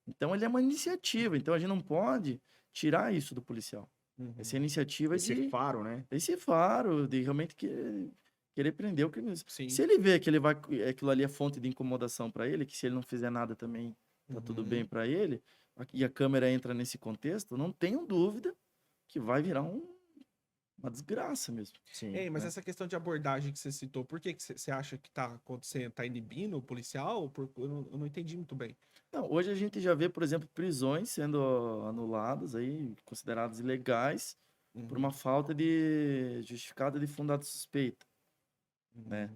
Então, ele é uma iniciativa. Então, a gente não pode tirar isso do policial. uhum. Essa iniciativa Esse faro, né? esse faro de realmente querer prender o criminoso. Sim. Se ele vê que aquilo ali é fonte de incomodação para ele, que se ele não fizer nada também tá tudo Uhum. bem para ele, e a câmera entra nesse contexto, não tenho dúvida que vai virar um uma desgraça mesmo. Sim. Ei, mas né? essa questão de abordagem que você citou, por que que você acha que tá acontecendo? Tá inibindo o policial? Eu não entendi muito bem. Não, hoje a gente já vê, por exemplo, prisões sendo anuladas aí, consideradas ilegais, por uma falta de justificada de fundada suspeita, né?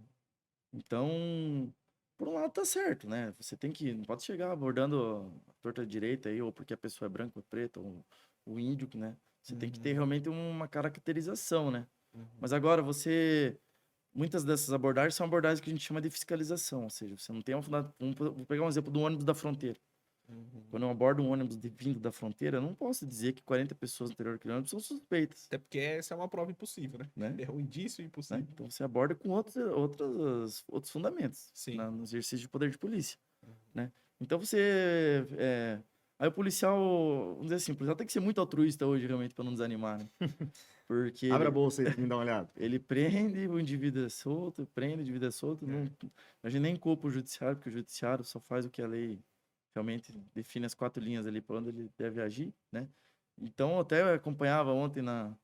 Então, por um lado tá certo, né? Você tem que, não pode chegar abordando a torta direita aí, ou porque a pessoa é branca ou preta, ou o índio, né? Você tem que ter realmente uma caracterização, né? Mas agora muitas dessas abordagens são abordagens que a gente chama de fiscalização, ou seja, você não tem uma fundada, vou pegar um exemplo do ônibus da fronteira. Quando eu abordo um ônibus vindo da fronteira, eu não posso dizer que 40 pessoas no interior daquele ônibus são suspeitas, Até porque essa é uma prova impossível, né? né? É um indício Né? impossível. Então você aborda com outros fundamentos Sim. no exercício de poder de polícia, né? Então aí o policial, vamos dizer assim, o policial tem que ser muito altruísta hoje realmente para não desanimar, né? Porque Abre a bolsa aí pra me dar uma olhada. ele prende o indivíduo solto, prende o indivíduo solto, não, a gente nem culpa o judiciário, porque o judiciário só faz o que a lei realmente define as 4 linhas ali para onde ele deve agir, né? Então, eu até acompanhava ontem na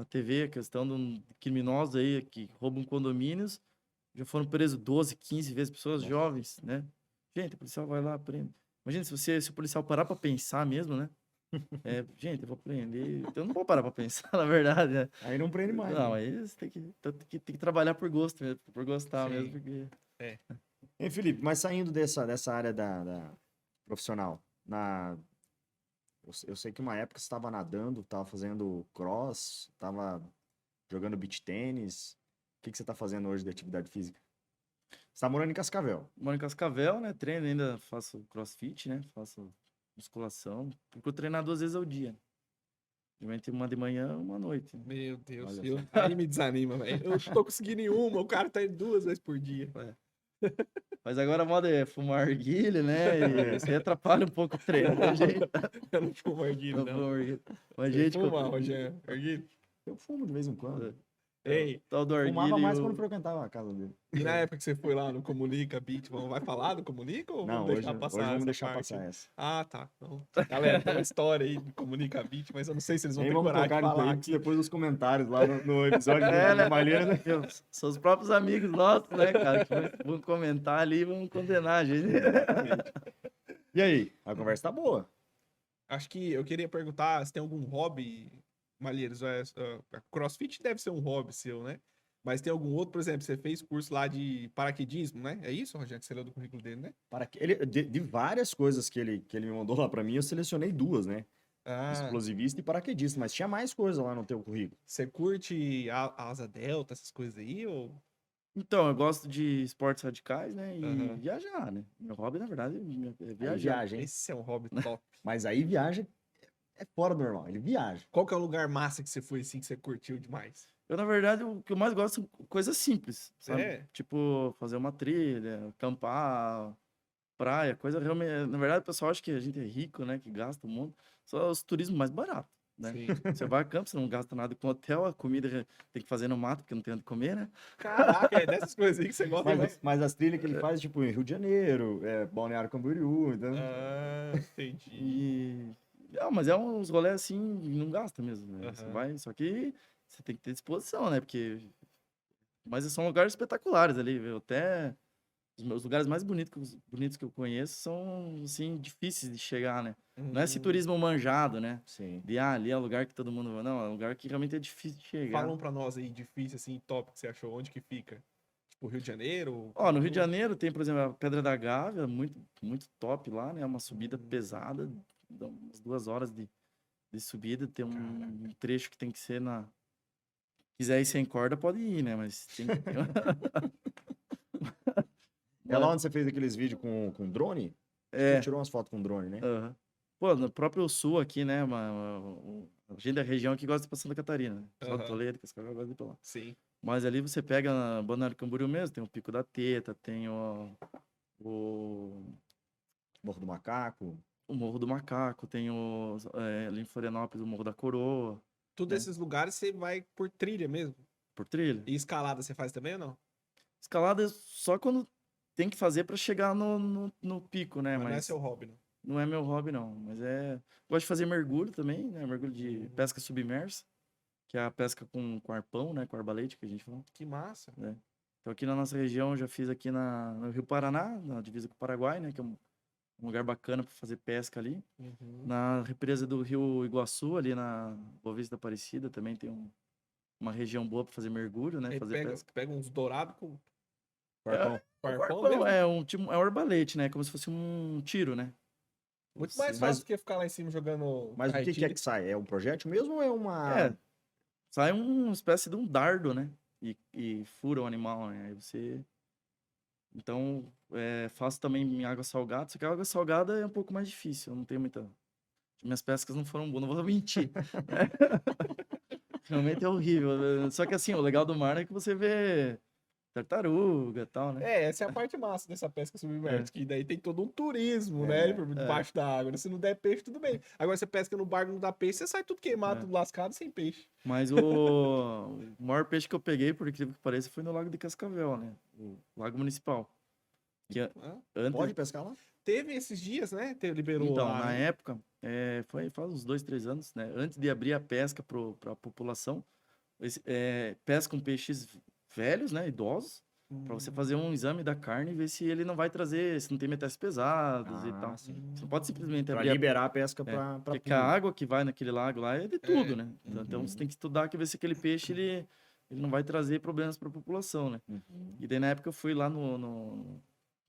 TV a questão de criminosos aí que roubam condomínios, já foram presos 12, 15 vezes, pessoas jovens, né? Gente, o policial vai lá, prende. Imagina se o policial parar para pensar mesmo, né? Gente, eu vou prender. Então, eu não vou parar para pensar, na verdade, né? Aí não prende mais. Não, né? aí você tem que trabalhar por gosto mesmo, por gostar Sim. mesmo, porque... Hein, Felipe, mas saindo dessa área da profissional, eu sei que uma época você estava nadando, estava fazendo cross, estava jogando beach tênis. O que você está fazendo hoje de atividade física? Você está morando em Cascavel. Moro em Cascavel, né? Treino ainda, faço crossfit, né? Faço musculação. Procuro treinar 2 vezes ao dia. Geralmente uma de manhã e uma à noite. Né? Meu Deus, Olha aí me desanima, velho. Eu não tô conseguindo nenhuma, o cara tá indo 2 vezes por dia. Mas agora a moda é fumar arguilha, né? E isso aí atrapalha um pouco o treino. Né, gente? Eu não fumo arguilho, Não não. fuma arguilha. Mas, Você gente, fuma, Rogério? Arguilho? Eu fumo de vez em quando. Ei, tal do Fumava arguilha mais e quando o... frequentava a casa dele. e na época que você foi lá no Comunica Beat, vai falar do Comunica ou Não, vamos hoje, deixar hoje passar vamos essa deixar parte? passar essa. Ah, tá. Então, galera, tem uma história aí do Comunica Beat, mas eu não sei se eles vão Nem ter vamos coragem de tocar nisso falar aí, aqui. depois dos comentários lá no episódio É, da né? Malheira, né? São os próprios amigos nossos, né, cara? Que vão comentar ali e vão condenar a gente. Exatamente. E aí? A conversa tá boa. Acho que eu queria perguntar se tem algum hobby, Malheiros. CrossFit deve ser um hobby seu, né? Mas tem algum outro, por exemplo, você fez curso lá de paraquedismo, né? É isso, Rogério, que você leu do currículo dele, né? De várias coisas que ele me mandou lá pra mim, eu selecionei 2, né? Ah, Explosivista e paraquedista, mas tinha mais coisa lá no teu currículo. você curte a asa delta, essas coisas aí? Ou... Então, eu gosto de esportes radicais, né? E Aham. viajar, né? Meu hobby, na verdade, é Aí viajar. viaja, hein? Esse é um hobby top. Mas aí viaja é fora do normal, ele viaja. Qual que é o lugar massa que você foi assim, que você curtiu demais? Eu, na verdade, o que eu mais gosto são coisas simples, sabe? É? Tipo, fazer uma trilha, acampar, praia, coisa realmente... Na verdade, o pessoal acha que a gente é rico, né? Que gasta um monte. Só os turismos mais baratos, né? Sim. Você vai a campo, você não gasta nada com hotel, a comida tem que fazer no mato, porque não tem onde comer, né? Caraca, é dessas coisas aí que você gosta mais. Mas as trilhas que ele faz, tipo, em Rio de Janeiro, Balneário Camboriú, então... Ah, entendi. E... mas é uns rolês assim, não gasta mesmo, né? Você Aham. vai, só que você tem que ter disposição, né? Porque... Mas são lugares espetaculares ali, viu? Até os meus lugares mais bonitos que eu conheço são, assim, difíceis de chegar, né? Não é esse turismo manjado, né? Sim. De, ali é o lugar que todo mundo vai. Não, é um lugar que realmente é difícil de chegar. Fala um pra nós aí, difícil, assim, top, que você achou. Onde que fica? Tipo, Rio de Janeiro? Ó, no Rio de Janeiro tem, por exemplo, a Pedra da Gávea, muito, muito top lá, né? Uma subida pesada, dá umas 2 horas de subida. Tem um trecho que tem que ser na... Quiser ir sem corda, pode ir, né? Mas tem que... É lá onde você fez aqueles vídeos com drone? Você tirou umas fotos com drone, né? Aham. Pô, no próprio sul aqui, né? A gente da região aqui gosta de ir pra Santa Catarina, né? Pessoal de Aham. Toledo, Cascavel, gosta de ir pra lá. Sim. Mas ali você pega na Balneário Camboriú mesmo, tem o Pico da Teta, tem o Morro do Macaco. Morro do Macaco, tem ali em Florianópolis, o Morro da Coroa, Todos né? esses lugares você vai por trilha mesmo. por trilha. E escalada você faz também ou não? Escalada é só quando tem que fazer pra chegar no pico, né? Mas não é Mas seu hobby, não. não é meu hobby, não. Mas gosto de fazer mergulho também, né? Mergulho de pesca submersa. que é a pesca com arpão, né? Com arbalete, que a gente fala. Que massa. Né? Então, aqui na nossa região, eu já fiz aqui no Rio Paraná, na divisa com o Paraguai, né? Que é um lugar bacana para fazer pesca ali. Uhum. Na represa do Rio Iguaçu, ali na Boa Vista da Aparecida, também tem uma região boa para fazer mergulho, né? Aí Fazer pesca. pega uns dourados com Arpão. O arpão arpão mesmo. é um arbalete, né? Como se fosse um tiro, né? Muito mais Você- fácil do que ficar lá em cima jogando Mas o que é carretilha. que sai? É um projétil mesmo ou é uma... É, sai uma espécie de um dardo, né? E fura o animal, né? Aí você... Então, faço também em água salgada, só que a água salgada é um pouco mais difícil, eu não tenho muita... Minhas pescas não foram boas, não vou mentir. Né? Realmente é horrível. Né? Só que assim, o legal do mar é que você vê tartaruga e tal, né? Essa é a parte massa dessa pesca submersa, que daí tem todo um turismo, É, né, por debaixo da água. Se não der peixe, tudo bem. Agora você pesca no barco, não dá peixe, você sai tudo queimado, tudo lascado, sem peixe. Mas o maior peixe que eu peguei, por incrível que pareça, foi no Lago de Cascavel, né? O Lago Municipal. Que Ah, antes... Pode pescar lá? Teve esses dias, né? Liberou Então, lá, na né? época, faz uns 2, 3 anos, né? Antes de abrir a pesca para a população, pescam peixes velhos, né? Idosos, para você fazer um exame da carne e ver se ele não vai trazer, se não tem metais pesados e tal. Sim. Você não pode simplesmente Pra abrir liberar a pesca é, pra porque tudo. a água que vai naquele lago lá é de tudo, né? Então Uhum. você tem que estudar que ver se aquele peixe ele não vai trazer problemas para a população, né? Uhum. E daí na época eu fui lá no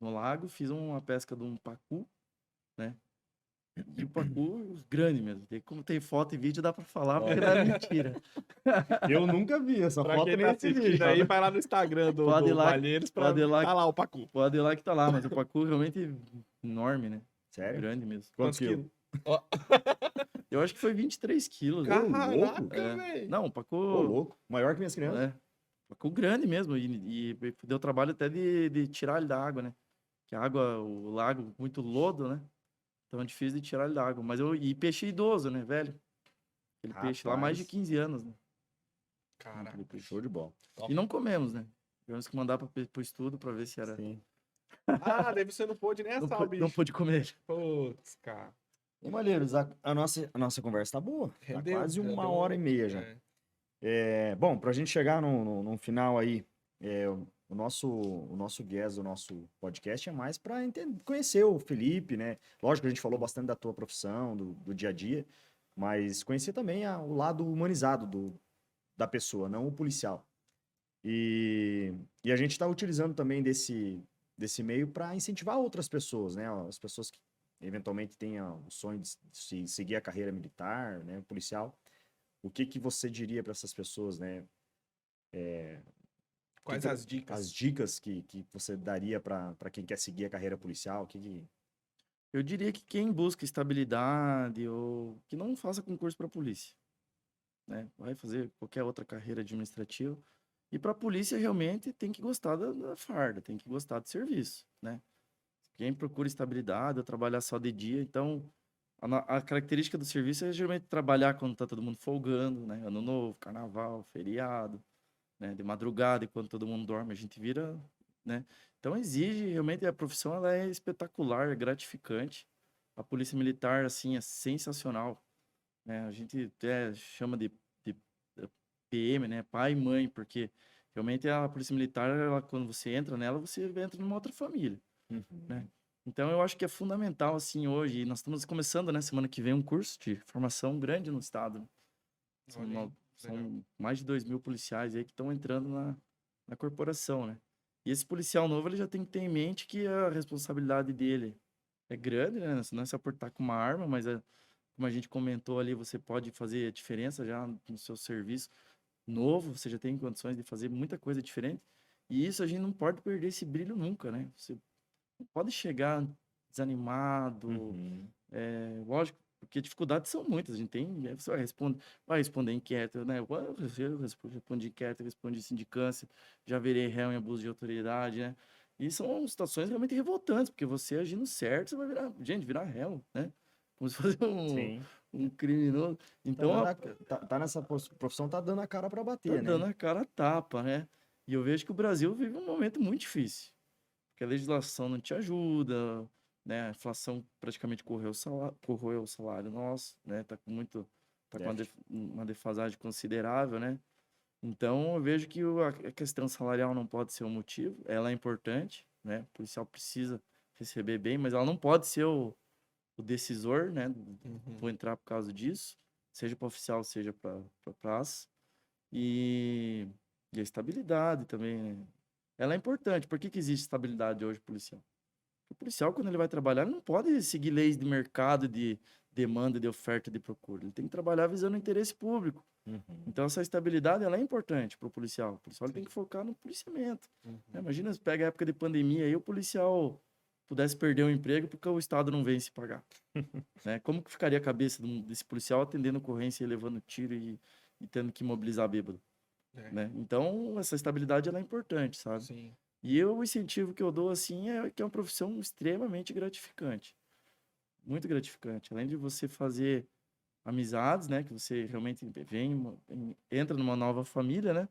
lago, fiz uma pesca de um pacu, né? E o pacu grande mesmo. E como tem foto e vídeo, dá pra falar, porque não é mentira. Eu nunca vi essa Pra foto quem nem tá esse assistindo vídeo. aí, vai lá no Instagram Pode ir do lá- Malheiros pra pode ir lá- tá lá o pacu. Pode ir lá que tá lá, mas o pacu realmente enorme, né? Sério? Grande mesmo. Quantos quilos? Ó, Eu acho que foi 23 quilos. né? caraca, É. velho. Não, o Ô, pacu... louco. Maior que minhas crianças. Pacu grande mesmo. E deu trabalho até de tirar ele da água, né? Que a água, o lago, muito lodo, né? Então é difícil de tirar ele da água. E peixe idoso, né, velho? Aquele peixe lá, mais de Rapaz. 15 anos, né? Caraca. Aquele peixe. Show de bola. E não comemos, né? Tivemos que mandar pro estudo pra ver se era... Sim. Ah, daí você não pôde nem assar o Não bicho. pude comer. Putz, cara. E, Malheiros, a nossa conversa tá boa. Tá Rendeu, quase já uma deu- hora e meia já. Bom, pra gente chegar no final aí, o nosso guest, o nosso podcast é mais para conhecer o Felipe, né? Lógico que a gente falou bastante da tua profissão, do dia a dia, mas conhecer também o lado humanizado da pessoa, não o policial. E a gente está utilizando também desse meio para incentivar outras pessoas, né? As pessoas que eventualmente tenham o sonho de seguir a carreira militar, né? Policial. O que você diria para essas pessoas, né? Quais as dicas? As dicas que você daria para quem quer seguir a carreira policial? Eu diria que quem busca estabilidade ou que não faça concurso para polícia, né? Vai fazer qualquer outra carreira administrativa. E para polícia realmente tem que gostar da farda, tem que gostar do serviço, né? Quem procura estabilidade ou trabalhar só de dia, então a característica do serviço é geralmente trabalhar quando tá todo mundo folgando, né? Ano novo, carnaval, feriado, né? De madrugada, e quando todo mundo dorme, a gente vira, né? Então exige, realmente a profissão ela é espetacular, é gratificante. A polícia militar, assim, é sensacional, né? A gente chama de PM, né? Pai e mãe, porque realmente a polícia militar, quando você entra nela, você entra numa outra família, né? Então eu acho que é fundamental, assim, hoje, e nós estamos começando, né, semana que vem, um curso de formação grande no estado. São, Olha aí, legal. são mais de 2.000 policiais aí que estão entrando na corporação, né? E esse policial novo, ele já tem que ter em mente que a responsabilidade dele é grande, né? Não é só por estar com uma arma, mas como a gente comentou ali, você pode fazer a diferença já no seu serviço novo, você já tem condições de fazer muita coisa diferente. E isso a gente não pode perder esse brilho nunca, né? Você não pode chegar desanimado, lógico, porque dificuldades são muitas. A gente tem, você vai responder inquérito, né? Eu respondi inquérito, respondi sindicância, já virei réu em abuso de autoridade, né? E são situações realmente revoltantes, porque você agindo certo, você vai virar réu, né? Como se fosse Sim. um criminoso. Então, Tá nessa profissão, tá dando a cara para tá bater, né? dando a cara a tapa, né? E eu vejo que o Brasil vive um momento muito difícil, porque a legislação não te ajuda, né? A inflação praticamente corroeu o salário nosso, né? Tá com Tá com uma defasagem considerável, né? Então, eu vejo que a questão salarial não pode ser um motivo. Ela é importante, né? O policial precisa receber bem, mas ela não pode ser o decisor, né? Vou entrar por causa disso, seja para oficial, seja para praça. E a estabilidade também, né? Ela é importante. Por que existe estabilidade hoje policial? O policial, quando ele vai trabalhar, ele não pode seguir leis de mercado, de demanda, de oferta, de procura. Ele tem que trabalhar visando o interesse público. Então, essa estabilidade, ela é importante para o policial. O policial tem que focar no policiamento. Imagina se pega a época de pandemia aí, o policial pudesse perder o emprego porque o Estado não vem se pagar. Né? Como que ficaria a cabeça desse policial atendendo ocorrência e levando tiro e tendo que mobilizar bêbado? Né? Então, essa estabilidade, ela é importante, sabe? Sim. E o incentivo que eu dou, assim, é que é uma profissão extremamente gratificante. Muito gratificante. Além de você fazer amizades, né? Que você realmente entra numa nova família, né?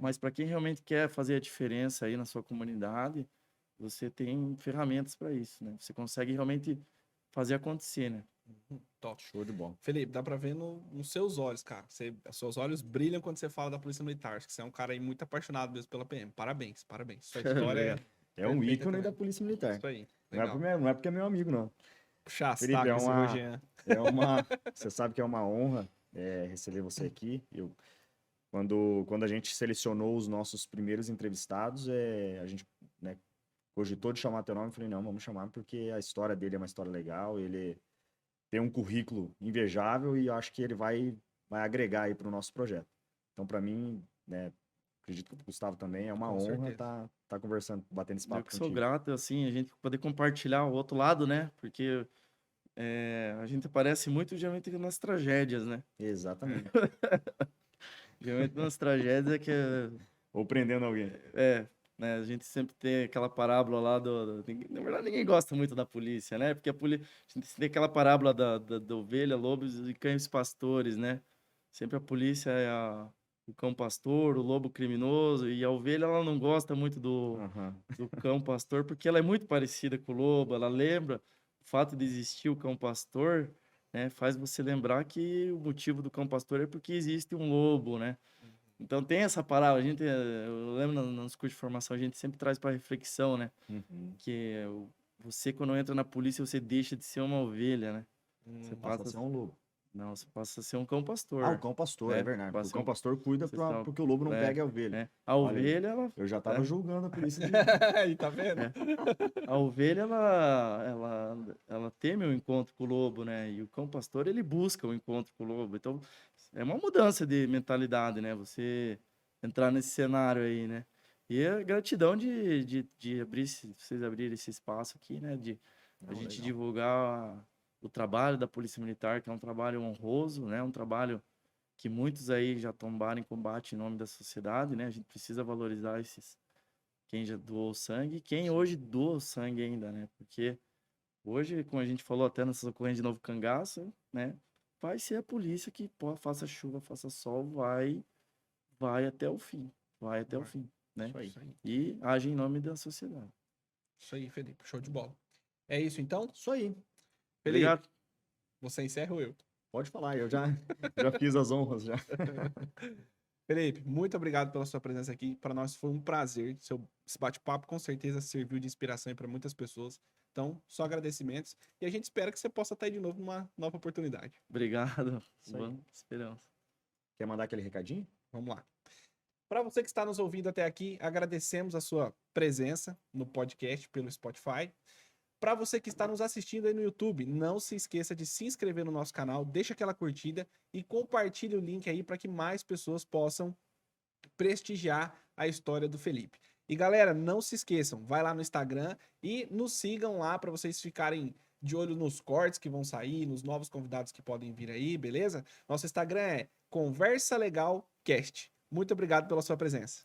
Mas para quem realmente quer fazer a diferença aí na sua comunidade, você tem ferramentas para isso, né? Você consegue realmente fazer acontecer, né? Top. Show de bola. Felipe, dá pra ver nos seus olhos, cara. Os seus olhos brilham quando você fala da Polícia Militar. Acho que você é um cara aí muito apaixonado mesmo pela PM. Parabéns, parabéns. Sua história É um perfeita ícone também. da Polícia Militar. Isso aí. Não Legal. não é porque é meu amigo, não. Puxa Felipe, saco esse Rogian. você sabe que é uma honra receber você aqui. Quando a gente selecionou os nossos primeiros entrevistados, a gente, né, cogitou de chamar teu nome. Eu falei, não, vamos chamar porque a história dele é uma história legal. Ele tem um currículo invejável e eu acho que ele vai agregar aí para o nosso projeto. Então, para mim, né, acredito que o Gustavo também, é uma Com honra certeza. tá conversando, batendo esse Eu papo que sou contigo. grato, assim, a gente poder compartilhar o outro lado, né? Porque a gente aparece muito, geralmente, nas tragédias, né? Exatamente. Geralmente nas tragédias é que Ou prendendo alguém. né, a gente sempre tem aquela parábola lá na verdade, ninguém gosta muito da polícia, né? Porque a gente tem aquela parábola da ovelha, lobos e cães pastores, né? Sempre a polícia é o cão pastor, o lobo criminoso, e a ovelha, ela não gosta muito do cão pastor, porque ela é muito parecida com o lobo, ela lembra o fato de existir o cão pastor, né? Faz você lembrar que o motivo do cão pastor é porque existe um lobo, né? Então tem essa parábola, eu lembro nos cursos de formação, a gente sempre traz para reflexão, né? Que você, quando entra na polícia, você deixa de ser uma ovelha, né? Você Passa a ser um lobo. Não, você passa a ser um cão pastor. Ah, o cão pastor, né? é verdade. Passa O cão um- pastor cuida você tá- porque o lobo não pegue a ovelha. né? A Olha aí. ovelha, ela Eu já tava julgando a polícia. Aí, tá vendo? A ovelha, ela teme o encontro com o lobo, né? E o cão pastor, ele busca o encontro com o lobo. Então, é uma mudança de mentalidade, né? Você entrar nesse cenário aí, né? E a gratidão de vocês abrirem esse espaço aqui, né? De a gente legal. divulgar o trabalho da Polícia Militar, que é um trabalho honroso, né? Um trabalho que muitos aí já tombaram em combate em nome da sociedade, né? A gente precisa valorizar quem já doou sangue, quem hoje doa sangue ainda, né? Porque hoje, como a gente falou até nessas ocorrências de Novo Cangaço, né? Vai ser a polícia que faça chuva, faça sol, vai até o fim. Vai até o fim, né? Isso aí. E age em nome da sociedade. Isso aí, Felipe. Show de bola. É isso, então? Isso aí. Felipe, Obrigado. você encerra ou eu? Pode falar, eu já fiz as honras já. Felipe, muito obrigado pela sua presença aqui. Para nós foi um prazer. Esse bate-papo com certeza serviu de inspiração para muitas pessoas. Então, só agradecimentos. E a gente espera que você possa estar aí de novo numa nova oportunidade. Obrigado. Isso aí. Boa esperança. Quer mandar aquele recadinho? Vamos lá. Para você que está nos ouvindo até aqui, agradecemos a sua presença no podcast pelo Spotify. Para você que está nos assistindo aí no YouTube, não se esqueça de se inscrever no nosso canal, deixa aquela curtida e compartilhe o link aí para que mais pessoas possam prestigiar a história do Felipe. E galera, não se esqueçam, vai lá no Instagram e nos sigam lá para vocês ficarem de olho nos cortes que vão sair, nos novos convidados que podem vir aí, beleza? Nosso Instagram é Conversa Legal Cast. Muito obrigado pela sua presença.